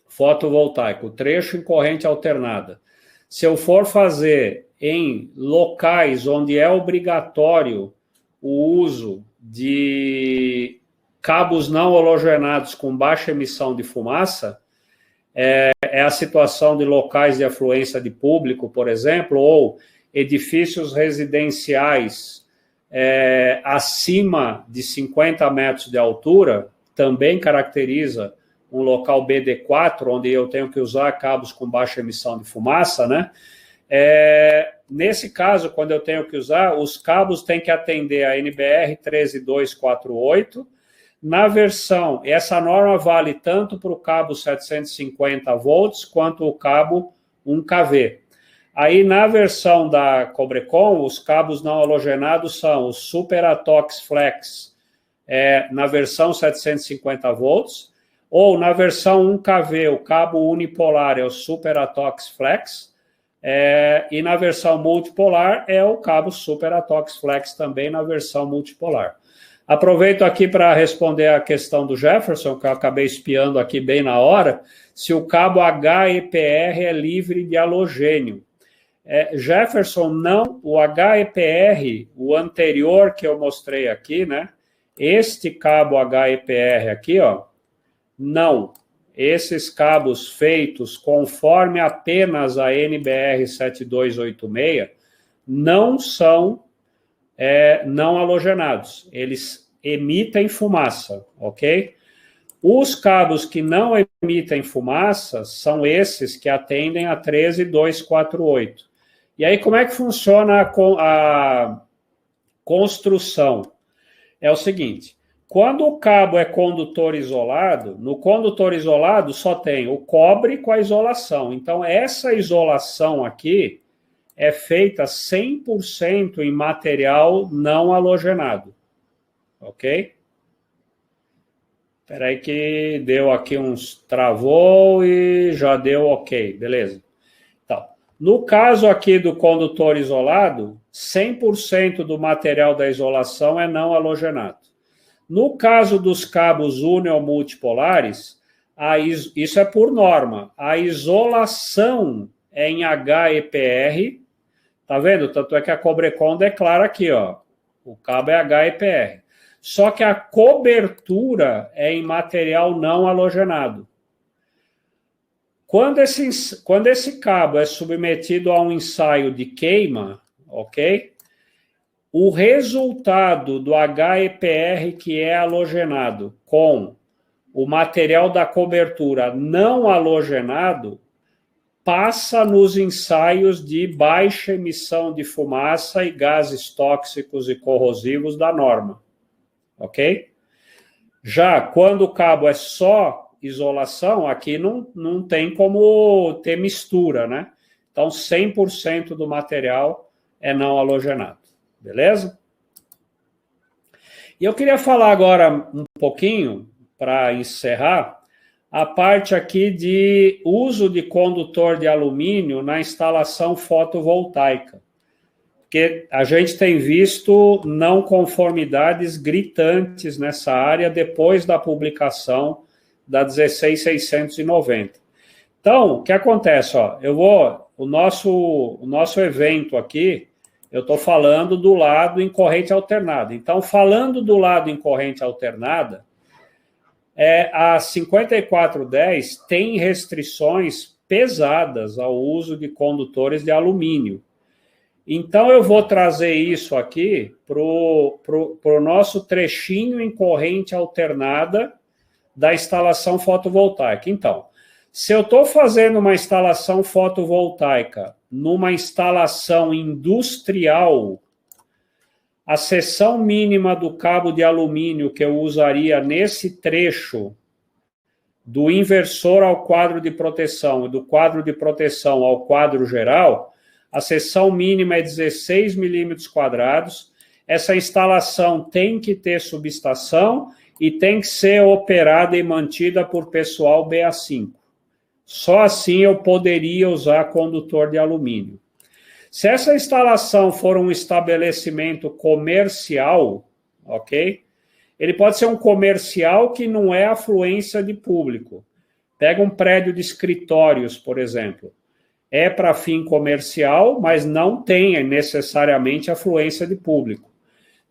fotovoltaica, o trecho em corrente alternada, se eu for fazer em locais onde é obrigatório o uso de cabos não halogenados com baixa emissão de fumaça, é a situação de locais de afluência de público, por exemplo, ou edifícios residenciais acima de 50 metros de altura, também caracteriza um local BD4, onde eu tenho que usar cabos com baixa emissão de fumaça, né? Nesse caso, quando eu tenho que usar, os cabos têm que atender a NBR 13248, na versão, essa norma vale tanto para o cabo 750 volts quanto o cabo 1kV. Aí, na versão da Cobrecon, os cabos não halogenados são o Super Atox Flex, na versão 750 volts, ou na versão 1kV, o cabo unipolar é o Super Atox Flex, e na versão multipolar é o cabo Super Atox Flex, também na versão multipolar. Aproveito aqui para responder a questão do Jefferson, que eu acabei espiando aqui bem na hora, se o cabo HEPR é livre de halogênio. Jefferson, não, o HEPR, o anterior que eu mostrei aqui, né? Este cabo HEPR aqui, ó, não. Esses cabos feitos conforme apenas a NBR 7286 não são não halogenados, eles emitem fumaça, ok? Os cabos que não emitem fumaça são esses que atendem a 13248. E aí, como é que funciona a construção? É o seguinte, quando o cabo é condutor isolado, no condutor isolado só tem o cobre com a isolação. Então, essa isolação aqui é feita 100% em material não halogenado, ok? Espera aí que deu aqui uns travou e já deu ok, beleza. Então, no caso aqui do condutor isolado, 100% do material da isolação é não halogenado. No caso dos cabos uni ou multipolares, isso é por norma. A isolação é em HEPR, tá vendo? Tanto é que a Cobrecon declara aqui, ó, o cabo é HEPR. Só que a cobertura é em material não halogenado. Quando esse cabo é submetido a um ensaio de queima, ok? O resultado do HEPR que é halogenado com o material da cobertura não halogenado passa nos ensaios de baixa emissão de fumaça e gases tóxicos e corrosivos da norma, ok? Já quando o cabo é só isolação, aqui não tem como ter mistura, né? Então, 100% do material é não halogenado, beleza? E eu queria falar agora um pouquinho, para encerrar, a parte aqui de uso de condutor de alumínio na instalação fotovoltaica. Porque a gente tem visto não conformidades gritantes nessa área depois da publicação da 16690. Então, o que acontece? Ó, o nosso evento aqui, eu estou falando do lado em corrente alternada. Então, falando do lado em corrente alternada, a 5410 tem restrições pesadas ao uso de condutores de alumínio. Então, eu vou trazer isso aqui para o nosso trechinho em corrente alternada da instalação fotovoltaica. Então, se eu estou fazendo uma instalação fotovoltaica numa instalação industrial, a seção mínima do cabo de alumínio que eu usaria nesse trecho do inversor ao quadro de proteção e do quadro de proteção ao quadro geral, a seção mínima é 16 milímetros quadrados. Essa instalação tem que ter subestação e tem que ser operada e mantida por pessoal BA5. Só assim eu poderia usar condutor de alumínio. Se essa instalação for um estabelecimento comercial, ok? Ele pode ser um comercial que não é afluência de público. Pega um prédio de escritórios, por exemplo. É para fim comercial, mas não tem necessariamente afluência de público.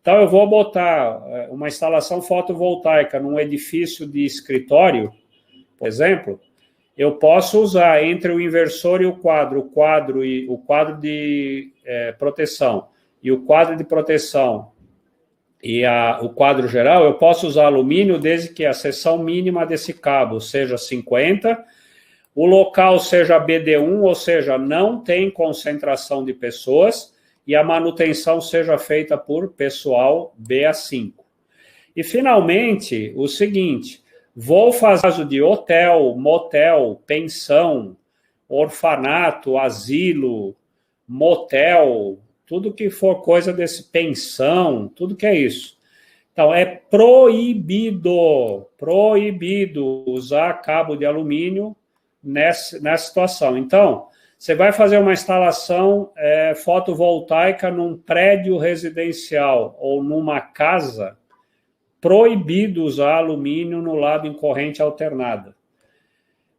Então, eu vou botar uma instalação fotovoltaica num edifício de escritório, por exemplo, eu posso usar entre o inversor e o quadro de proteção e o quadro de proteção e o quadro geral, eu posso usar alumínio desde que a seção mínima desse cabo seja 50, o local seja BD1, ou seja, não tem concentração de pessoas, e a manutenção seja feita por pessoal BA5. E, finalmente, o seguinte, vou fazer caso de hotel, motel, pensão, orfanato, asilo, motel, tudo que for coisa desse, pensão, tudo que é isso. Então, é proibido usar cabo de alumínio nessa situação. Então, você vai fazer uma instalação fotovoltaica num prédio residencial ou numa casa, proibido usar alumínio no lado em corrente alternada.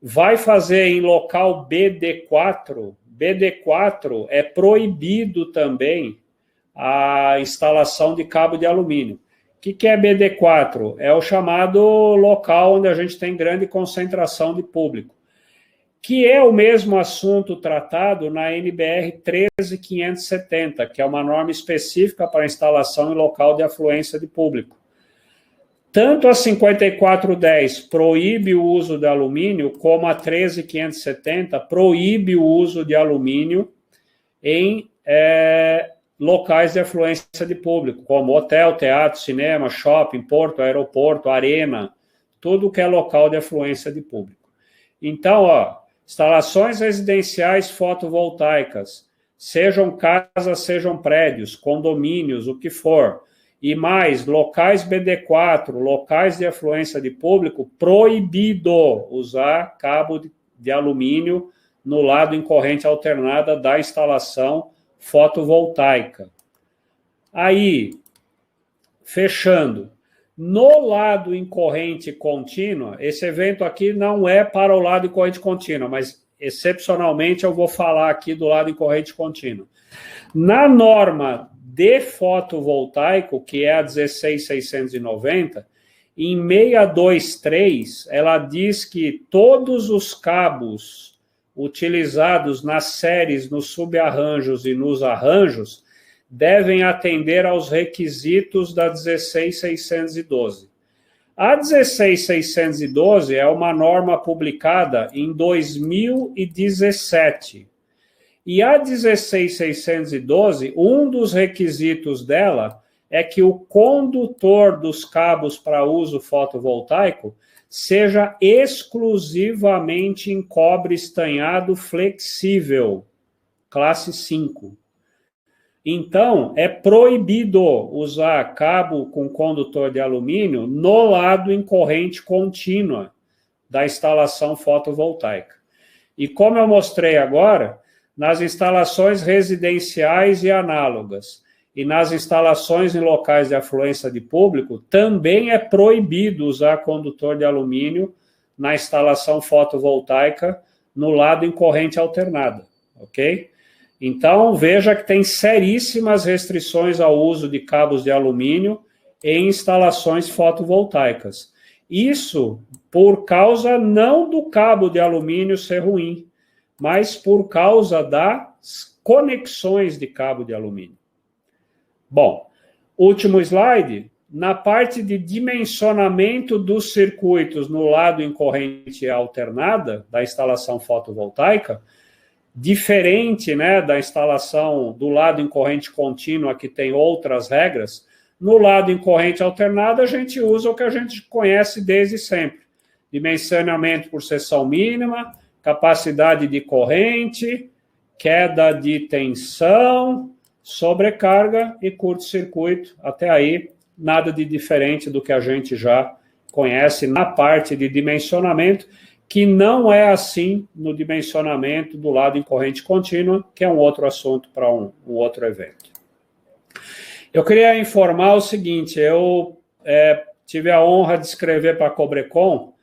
Vai fazer em local BD4, BD4 é proibido também a instalação de cabo de alumínio. O que é BD4? É o chamado local onde a gente tem grande concentração de público, que é o mesmo assunto tratado na NBR 13570, que é uma norma específica para instalação em local de afluência de público. Tanto a 5410 proíbe o uso de alumínio, como a 13570 proíbe o uso de alumínio em locais de afluência de público, como hotel, teatro, cinema, shopping, porto, aeroporto, arena, tudo que é local de afluência de público. Então, instalações residenciais fotovoltaicas, sejam casas, sejam prédios, condomínios, o que for, e mais, locais BD4, locais de afluência de público, proibido usar cabo de alumínio no lado em corrente alternada da instalação fotovoltaica. Aí, fechando, no lado em corrente contínua, esse evento aqui não é para o lado em corrente contínua, mas excepcionalmente eu vou falar aqui do lado em corrente contínua. Na norma de fotovoltaico, que é a 16690, em 623, ela diz que todos os cabos utilizados nas séries, nos subarranjos e nos arranjos devem atender aos requisitos da 16612. A 16612 é uma norma publicada em 2017. E a 16612, um dos requisitos dela é que o condutor dos cabos para uso fotovoltaico seja exclusivamente em cobre estanhado flexível, classe 5. Então, é proibido usar cabo com condutor de alumínio no lado em corrente contínua, da instalação fotovoltaica. E como eu mostrei agora, nas instalações residenciais e análogas e nas instalações em locais de afluência de público, também é proibido usar condutor de alumínio na instalação fotovoltaica no lado em corrente alternada, ok? Então, veja que tem seríssimas restrições ao uso de cabos de alumínio em instalações fotovoltaicas. Isso por causa não do cabo de alumínio ser ruim, mas por causa das conexões de cabo de alumínio. Bom, último slide. Na parte de dimensionamento dos circuitos no lado em corrente alternada da instalação fotovoltaica, diferente, né, da instalação do lado em corrente contínua, que tem outras regras, no lado em corrente alternada a gente usa o que a gente conhece desde sempre. Dimensionamento por seção mínima, capacidade de corrente, queda de tensão, sobrecarga e curto-circuito. Até aí, nada de diferente do que a gente já conhece na parte de dimensionamento, que não é assim no dimensionamento do lado em corrente contínua, que é um outro assunto para um outro evento. Eu queria informar o seguinte, eu tive a honra de escrever para a Cobrecon,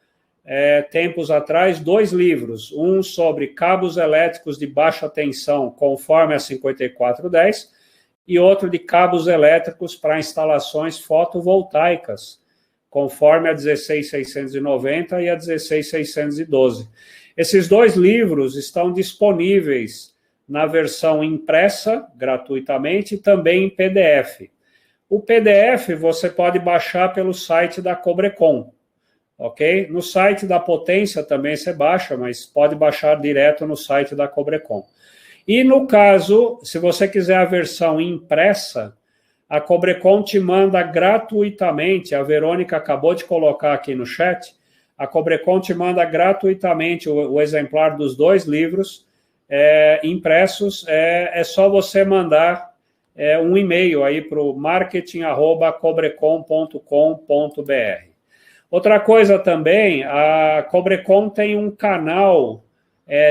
tempos atrás, 2 livros, um sobre cabos elétricos de baixa tensão, conforme a 5410, e outro de cabos elétricos para instalações fotovoltaicas, conforme a 16690 e a 16612. Esses 2 livros estão disponíveis na versão impressa, gratuitamente, e também em PDF. O PDF você pode baixar pelo site da Cobrecon, ok? No site da Potência também você baixa, mas pode baixar direto no site da Cobrecon. E no caso, se você quiser a versão impressa, a Cobrecon te manda gratuitamente, a Verônica acabou de colocar aqui no chat, a Cobrecon te manda gratuitamente o exemplar dos 2 livros impressos, é só você mandar um e-mail aí para o marketing@cobrecon.com.br. Outra coisa também, a Cobrecon tem um canal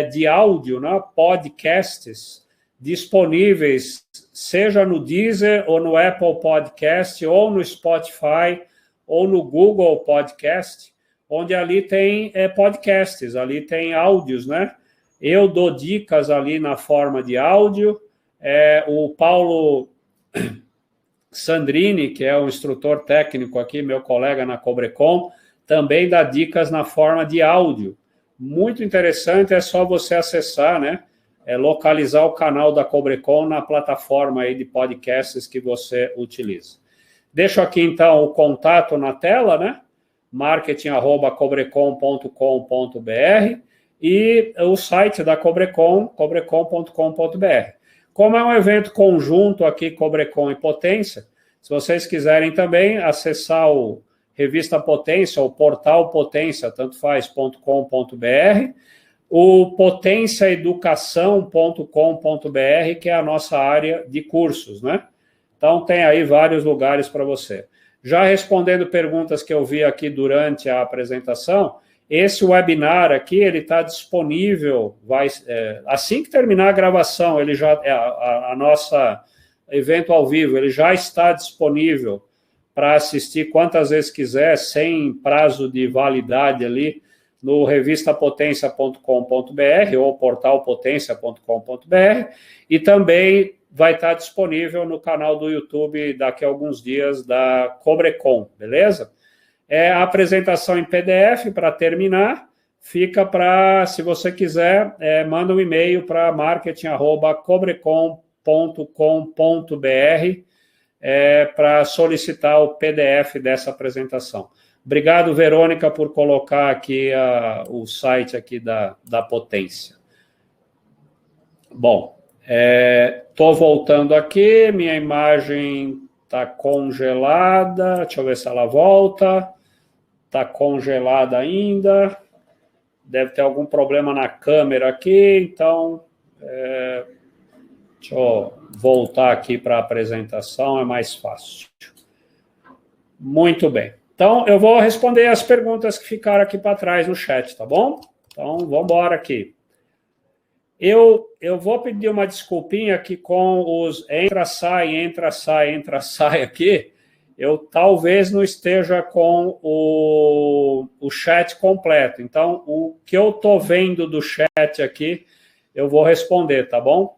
de áudio, né, podcasts, disponíveis, seja no Deezer, ou no Apple Podcast, ou no Spotify, ou no Google Podcast, onde ali tem podcasts, ali tem áudios, né? Eu dou dicas ali na forma de áudio, o Paulo Sandrini, que é um instrutor técnico aqui, meu colega na Cobrecon, também dá dicas na forma de áudio. Muito interessante, é só você acessar, né? Localizar o canal da Cobrecon na plataforma aí de podcasts que você utiliza. Deixo aqui, então, o contato na tela, né? marketing@cobrecon.com.br e o site da Cobrecon, cobrecon.com.br. Como é um evento conjunto aqui, Cobrecon e Potência, se vocês quiserem também acessar o Revista Potência, ou portal Potência, tanto faz.com.br, o potenciaeducação.com.br, que é a nossa área de cursos, né? Então, tem aí vários lugares para você. Já respondendo perguntas que eu vi aqui durante a apresentação, esse webinar aqui, ele está disponível, assim que terminar a gravação, ele já a nossa evento ao vivo, ele já está disponível para assistir quantas vezes quiser, sem prazo de validade ali, no revistapotencia.com.br ou portalpotencia.com.br, e também vai estar disponível no canal do YouTube daqui a alguns dias da Cobrecon, beleza? A apresentação em PDF, para terminar, fica para, se você quiser, manda um e-mail para marketing@cobrecon.com.br para solicitar o PDF dessa apresentação. Obrigado, Verônica, por colocar aqui o site aqui da Potência. Bom, estou voltando aqui, minha imagem está congelada, deixa eu ver se ela volta, está congelada ainda, deve ter algum problema na câmera aqui, então, deixa eu voltar aqui para a apresentação, é mais fácil. Muito bem. Então, eu vou responder as perguntas que ficaram aqui para trás no chat, tá bom? Então, vamos embora aqui. Eu vou pedir uma desculpinha aqui com os entra, sai aqui. Eu talvez não esteja com o chat completo. Então, o que eu estou vendo do chat aqui, eu vou responder, tá bom?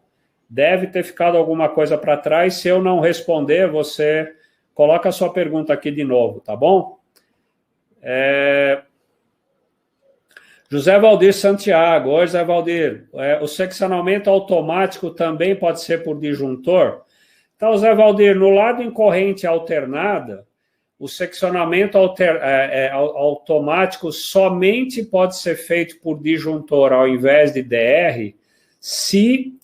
Deve ter ficado alguma coisa para trás. Se eu não responder, você coloca a sua pergunta aqui de novo, tá bom? José Valdir Santiago. Oi, José Valdir. O seccionamento automático também pode ser por disjuntor? Então, José Valdir, no lado em corrente alternada, o seccionamento automático somente pode ser feito por disjuntor ao invés de DR se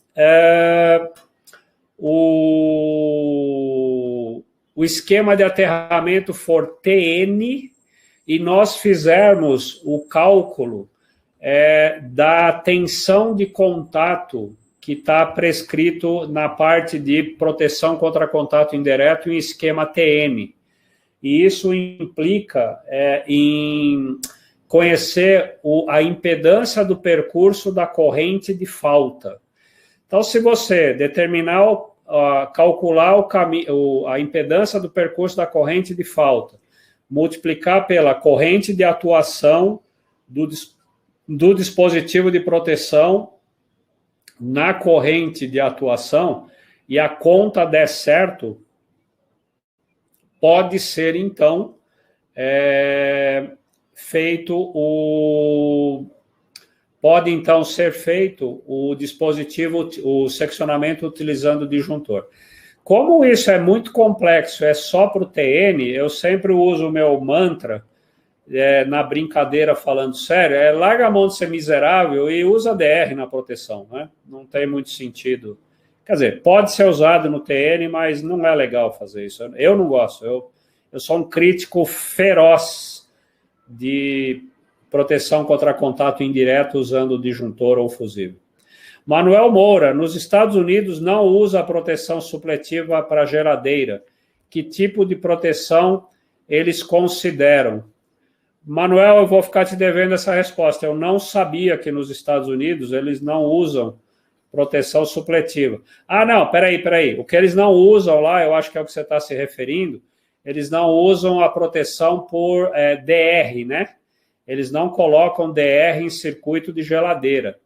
o esquema de aterramento for TN e nós fizermos o cálculo da tensão de contato que está prescrito na parte de proteção contra contato indireto em esquema TN. E isso implica em conhecer a impedância do percurso da corrente de falta. Então, se você determinar, calcular a impedância do percurso da corrente de falta, multiplicar pela corrente de atuação do dispositivo de proteção na corrente de atuação, e a conta der certo, pode ser, então, pode, então, ser feito o dispositivo, o seccionamento utilizando o disjuntor. Como isso é muito complexo, é só para o TN, eu sempre uso o meu mantra, na brincadeira falando sério, larga a mão de ser miserável e usa DR na proteção, né? Não tem muito sentido. Quer dizer, pode ser usado no TN, mas não é legal fazer isso. Eu não gosto, eu sou um crítico feroz de proteção contra contato indireto usando disjuntor ou fusível. Manuel Moura, nos Estados Unidos não usa a proteção supletiva para geladeira. Que tipo de proteção eles consideram? Manuel, eu vou ficar te devendo essa resposta. Eu não sabia que nos Estados Unidos eles não usam proteção supletiva. Ah, não, peraí. O que eles não usam lá, eu acho que é o que você está se referindo, eles não usam a proteção por DR, né? Eles não colocam DR em circuito de geladeira.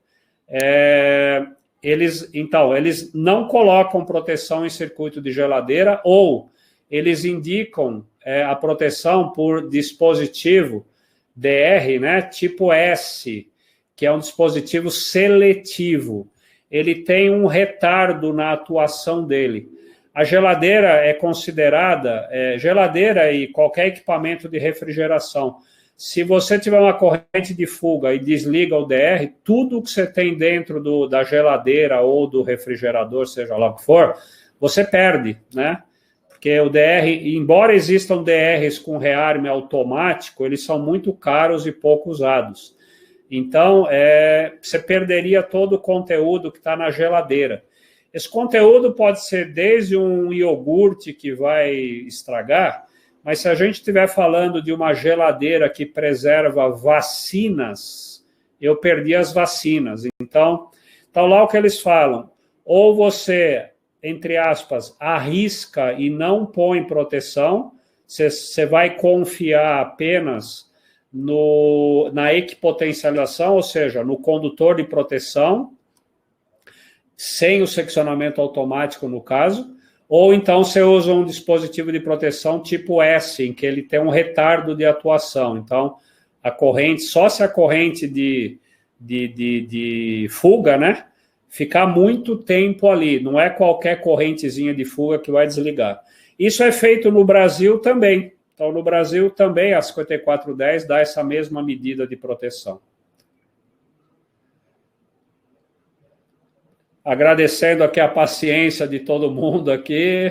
Eles não colocam proteção em circuito de geladeira ou eles indicam a proteção por dispositivo DR, né, tipo S, que é um dispositivo seletivo. Ele tem um retardo na atuação dele. A geladeira é considerada, geladeira e qualquer equipamento de refrigeração, se você tiver uma corrente de fuga e desliga o DR, tudo que você tem dentro da geladeira ou do refrigerador, seja lá o que for, você perde, né? Porque o DR, embora existam DRs com rearme automático, eles são muito caros e pouco usados. Então, você perderia todo o conteúdo que está na geladeira. Esse conteúdo pode ser desde um iogurte que vai estragar, mas se a gente estiver falando de uma geladeira que preserva vacinas, eu perdi as vacinas. Então lá o que eles falam, ou você, entre aspas, arrisca e não põe proteção, você vai confiar apenas na equipotencialização, ou seja, no condutor de proteção, sem o seccionamento automático no caso, ou então você usa um dispositivo de proteção tipo S, em que ele tem um retardo de atuação. Então, a corrente, só se a corrente de fuga, né, ficar muito tempo ali, não é qualquer correntezinha de fuga que vai desligar. Isso é feito no Brasil também. Então, no Brasil também a 5410 dá essa mesma medida de proteção. Agradecendo aqui a paciência de todo mundo aqui.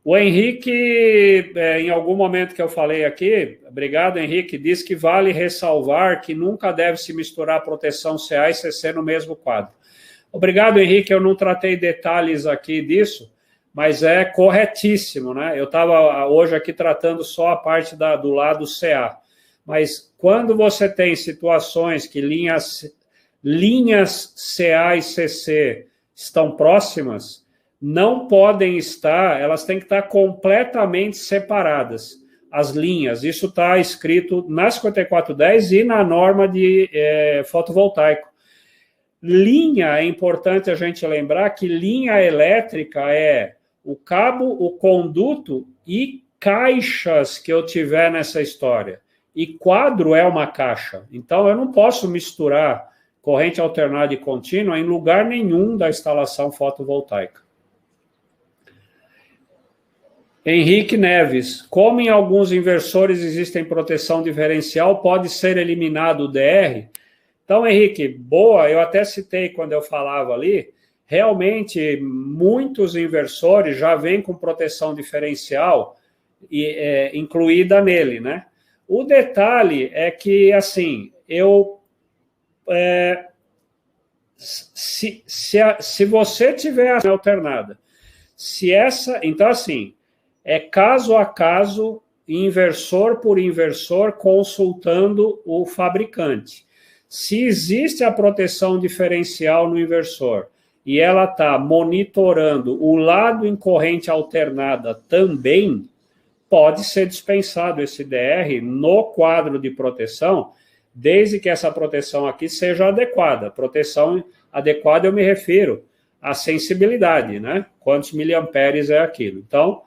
O Henrique, em algum momento que eu falei aqui, obrigado, Henrique, disse que vale ressalvar que nunca deve se misturar proteção CA e CC no mesmo quadro. Obrigado, Henrique, eu não tratei detalhes aqui disso, mas é corretíssimo, né? Eu estava hoje aqui tratando só a parte do lado CA, mas quando você tem situações que linhas CA e CC estão próximas, não podem estar, elas têm que estar completamente separadas, as linhas. Isso está escrito na 5410 e na norma de fotovoltaico. Linha, é importante a gente lembrar que linha elétrica é o cabo, o conduto e caixas que eu tiver nessa história. E quadro é uma caixa. Então, eu não posso misturar corrente alternada e contínua em lugar nenhum da instalação fotovoltaica. Henrique Neves, como em alguns inversores existem proteção diferencial, pode ser eliminado o DR? Então, Henrique, boa, eu até citei quando eu falava ali, realmente muitos inversores já vêm com proteção diferencial incluída nele, né? O detalhe é que, assim, se você tiver a alternada, então, assim, é caso a caso, inversor por inversor, consultando o fabricante. Se existe a proteção diferencial no inversor e ela está monitorando o lado em corrente alternada também, pode ser dispensado esse DR no quadro de proteção, desde que essa proteção aqui seja adequada. Proteção adequada eu me refiro à sensibilidade, né? Quantos miliamperes é aquilo. Então,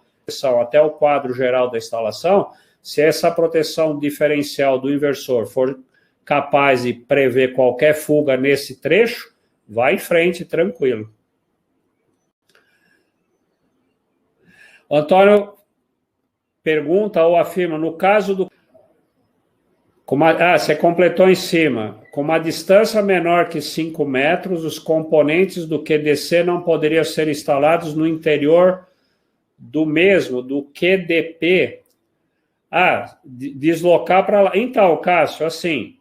até o quadro geral da instalação, se essa proteção diferencial do inversor for capaz de prever qualquer fuga nesse trecho, vai em frente, tranquilo. Antônio pergunta ou afirma, no caso do... você completou em cima. Com uma distância menor que 5 metros, os componentes do QDC não poderiam ser instalados no interior do QDP. Deslocar para lá. Então, Cássio, assim,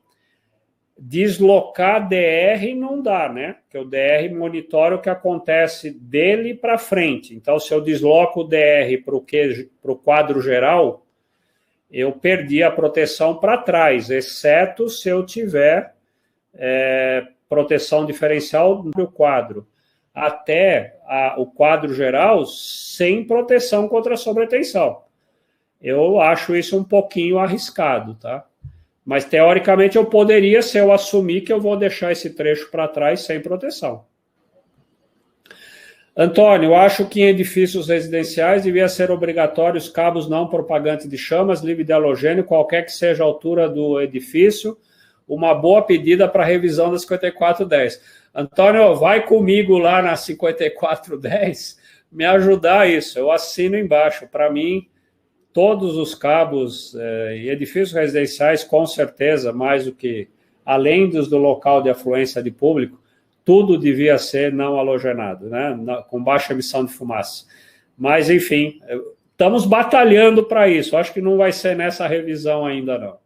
deslocar DR não dá, né? Porque o DR monitora o que acontece dele para frente. Então, se eu desloco o DR para o quadro geral, eu perdi a proteção para trás, exceto se eu tiver proteção diferencial no quadro. Até o quadro geral sem proteção contra a sobretensão. Eu acho isso um pouquinho arriscado, tá? Mas, teoricamente, eu poderia, se eu assumir que eu vou deixar esse trecho para trás sem proteção. Antônio, eu acho que em edifícios residenciais devia ser obrigatório os cabos não propagantes de chamas, livre de halogênio, qualquer que seja a altura do edifício, uma boa pedida para revisão da 5410. Antônio, vai comigo lá na 5410 me ajudar isso. Eu assino embaixo. Para mim, todos os cabos em edifícios residenciais, com certeza, mais do que, além dos do local de afluência de público, tudo devia ser não halogenado, né? Com baixa emissão de fumaça. Mas, enfim, estamos batalhando para isso. Acho que não vai ser nessa revisão ainda, não.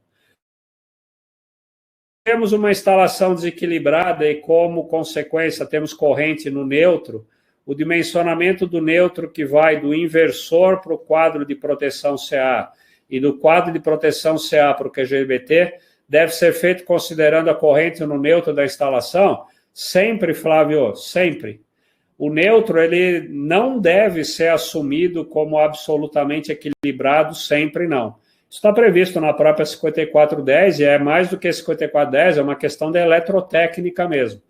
Temos uma instalação desequilibrada e, como consequência, temos corrente no neutro. O dimensionamento do neutro que vai do inversor para o quadro de proteção CA e do quadro de proteção CA para o QGBT deve ser feito considerando a corrente no neutro da instalação? Sempre, Flávio, sempre. O neutro ele não deve ser assumido como absolutamente equilibrado, sempre não. Isso está previsto na própria 5410 e é mais do que 5410, é uma questão de eletrotécnica mesmo.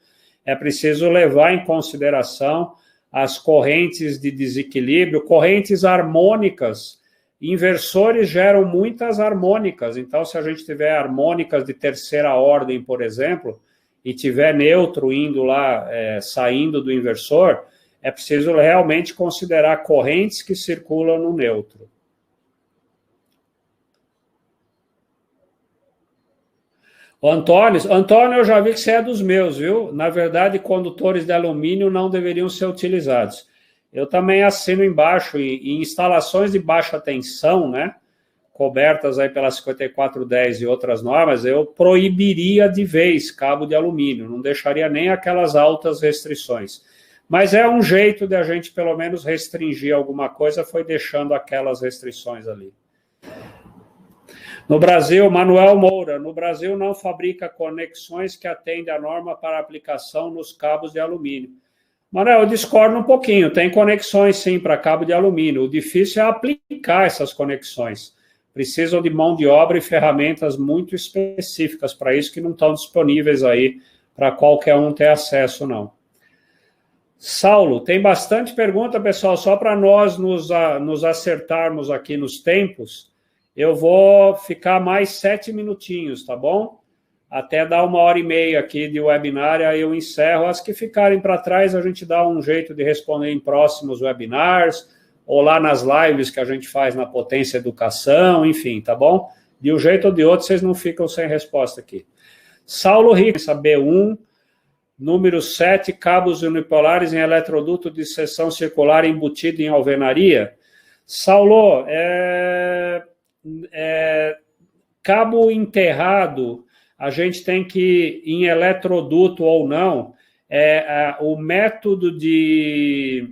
É preciso levar em consideração as correntes de desequilíbrio, correntes harmônicas. Inversores geram muitas harmônicas, então se a gente tiver harmônicas de terceira ordem, por exemplo, e tiver neutro indo lá, saindo do inversor, é preciso realmente considerar correntes que circulam no neutro. Antônio, eu já vi que você é dos meus, viu? Na verdade, condutores de alumínio não deveriam ser utilizados. Eu também assino embaixo, em instalações de baixa tensão, né, cobertas aí pela 5410 e outras normas, eu proibiria de vez cabo de alumínio, não deixaria nem aquelas altas restrições. Mas é um jeito de a gente, pelo menos, restringir alguma coisa, foi deixando aquelas restrições ali. No Brasil, Manuel Moura, no Brasil não fabrica conexões que atendem à norma para aplicação nos cabos de alumínio. Manuel, eu discordo um pouquinho, tem conexões sim para cabo de alumínio, o difícil é aplicar essas conexões. Precisam de mão de obra e ferramentas muito específicas para isso, que não estão disponíveis aí para qualquer um ter acesso, não. Saulo, tem bastante pergunta, pessoal, só para nós nos acertarmos aqui nos tempos, eu vou ficar mais 7 minutinhos, tá bom? Até dar 1h30 aqui de webinar, aí eu encerro. As que ficarem para trás, a gente dá um jeito de responder em próximos webinars, ou lá nas lives que a gente faz na Potência Educação, enfim, tá bom? De um jeito ou de outro, vocês não ficam sem resposta aqui. Saulo Rica, B1, número 7, cabos unipolares em eletroduto de seção circular embutido em alvenaria. Saulo, cabo enterrado, a gente tem que, em eletroduto ou não, o método de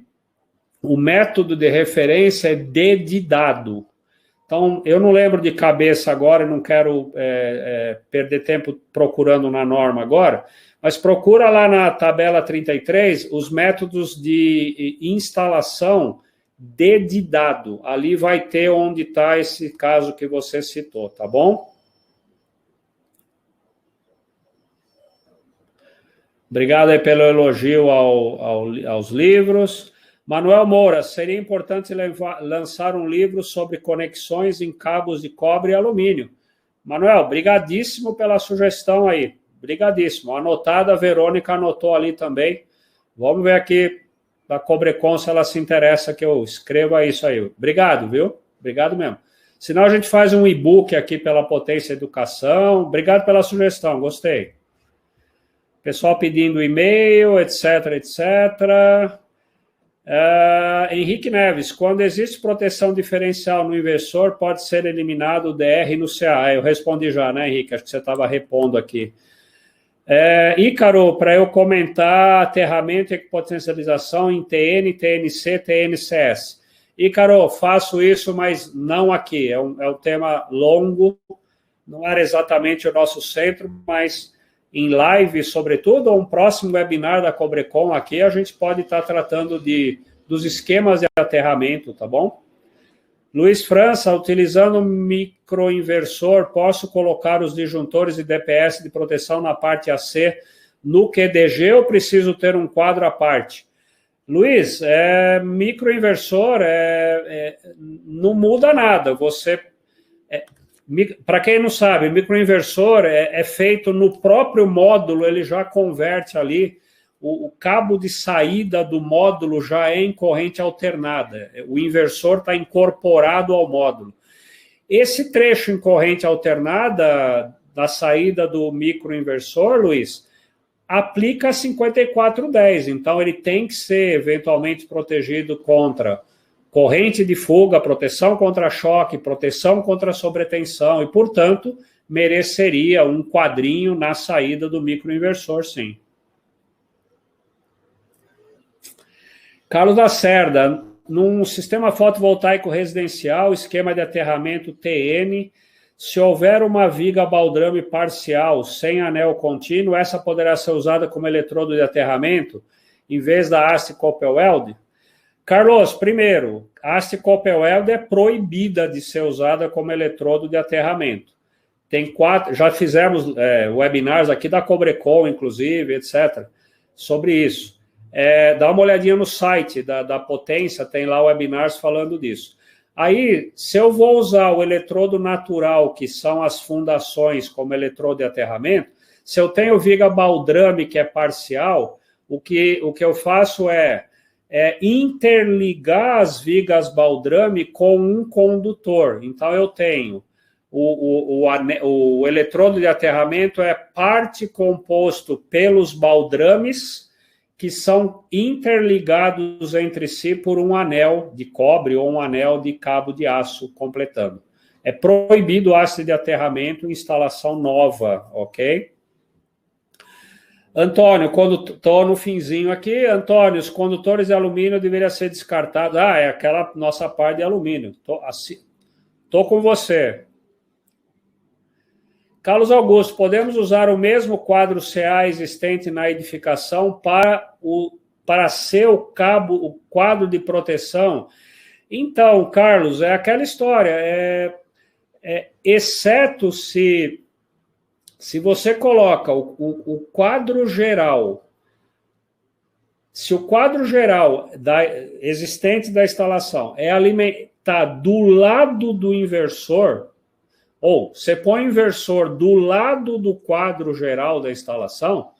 referência é dedidado. Então, eu não lembro de cabeça agora, não quero perder tempo procurando na norma agora, mas procura lá na tabela 33 os métodos de instalação dedidado. Ali vai ter onde está esse caso que você citou, tá bom? Obrigado aí pelo elogio aos livros. Manuel Moura, seria importante lançar um livro sobre conexões em cabos de cobre e alumínio. Manuel, brigadíssimo pela sugestão aí. Brigadíssimo. Anotada, a Verônica anotou ali também. Vamos ver aqui da Cobrecon se ela se interessa que eu escreva isso aí. Obrigado, viu? Obrigado mesmo. Senão a gente faz um e-book aqui pela Potência Educação. Obrigado pela sugestão, gostei. Pessoal pedindo e-mail, etc, etc. Henrique Neves, quando existe proteção diferencial no inversor, pode ser eliminado o DR no CA. Eu respondi já, né, Henrique? Acho que você estava repondo aqui. Ícaro, para eu comentar aterramento e potencialização em TN, TNC, TNCS. Ícaro, faço isso, mas não aqui. É um tema longo, não era exatamente o nosso centro, mas em live, sobretudo, ou um próximo webinar da Cobrecon aqui, a gente pode estar tratando dos esquemas de aterramento, tá bom? Luiz França, utilizando microinversor, posso colocar os disjuntores de DPS de proteção na parte AC no QDG ou preciso ter um quadro à parte? Luiz, microinversor não muda nada. Você... para quem não sabe, microinversor é feito no próprio módulo, ele já converte ali, o cabo de saída do módulo já é em corrente alternada, o inversor está incorporado ao módulo. Esse trecho em corrente alternada da saída do microinversor, Luiz, aplica a 5410, então ele tem que ser eventualmente protegido contra corrente de fuga, proteção contra choque, proteção contra sobretensão e, portanto, mereceria um quadrinho na saída do microinversor, sim. Carlos Lacerda, num sistema fotovoltaico residencial, esquema de aterramento TN, se houver uma viga baldrame parcial sem anel contínuo, essa poderá ser usada como eletrodo de aterramento, em vez da haste Koppel-Weld? Carlos, primeiro, a haste Koppel-Weld é proibida de ser usada como eletrodo de aterramento. Tem 4, já fizemos webinars aqui da Cobrecon, inclusive, etc., sobre isso. Dá uma olhadinha no site da Potência, tem lá webinars falando disso. Aí, se eu vou usar o eletrodo natural, que são as fundações como eletrodo de aterramento, se eu tenho viga baldrame, que é parcial, o que eu faço é interligar as vigas baldrame com um condutor. Então, eu tenho o eletrodo de aterramento é parte composto pelos baldrames, que são interligados entre si por um anel de cobre ou um anel de cabo de aço completando. É proibido haste de aterramento em instalação nova, ok? Antônio, quando estou no finzinho aqui, Antônio, os condutores de alumínio deveriam ser descartados. Ah, é aquela nossa parte de alumínio. Estou com você. Carlos Augusto, podemos usar o mesmo quadro CA existente na edificação para ser o quadro de proteção? Então, Carlos, é aquela história, exceto se você coloca o quadro geral, se o quadro geral existente da instalação é alimentado do lado do inversor, ou você põe o inversor do lado do quadro geral da instalação,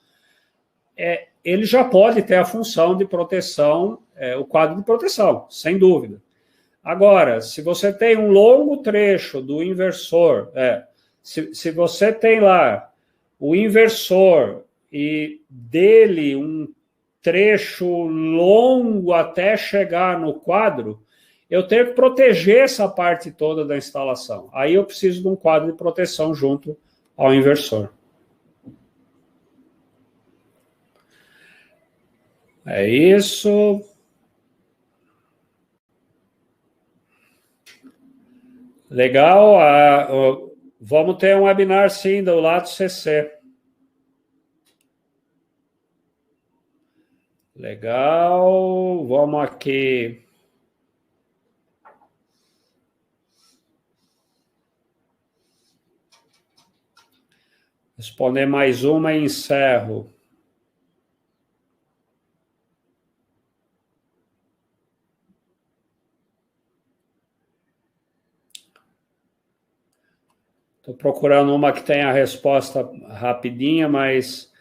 ele já pode ter a função de proteção, o quadro de proteção, sem dúvida. Agora, se você tem um longo trecho do inversor, se você tem lá o inversor e dele um trecho longo até chegar no quadro, eu tenho que proteger essa parte toda da instalação. Aí eu preciso de um quadro de proteção junto ao inversor. É isso. Legal. Vamos ter um webinar, sim, do lado CC. Legal. Vamos aqui. Responder mais uma e encerro. Estou procurando uma que tenha a resposta rapidinha, mas...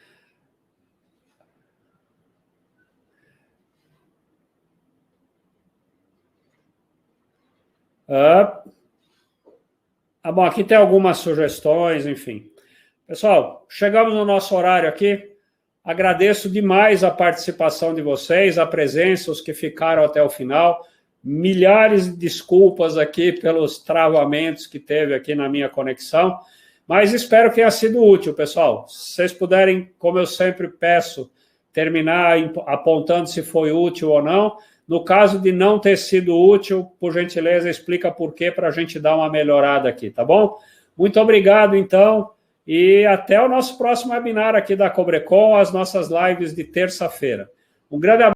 bom, aqui tem algumas sugestões, enfim. Pessoal, chegamos no nosso horário aqui. Agradeço demais a participação de vocês, a presença, os que ficaram até o final. Milhares de desculpas aqui pelos travamentos que teve aqui na minha conexão, mas espero que tenha sido útil, pessoal. Se vocês puderem, como eu sempre peço, terminar apontando se foi útil ou não. No caso de não ter sido útil, por gentileza, explica por quê para a gente dar uma melhorada aqui, tá bom? Muito obrigado, então. E até o nosso próximo webinar aqui da Cobrecon, as nossas lives de terça-feira. Um grande abraço.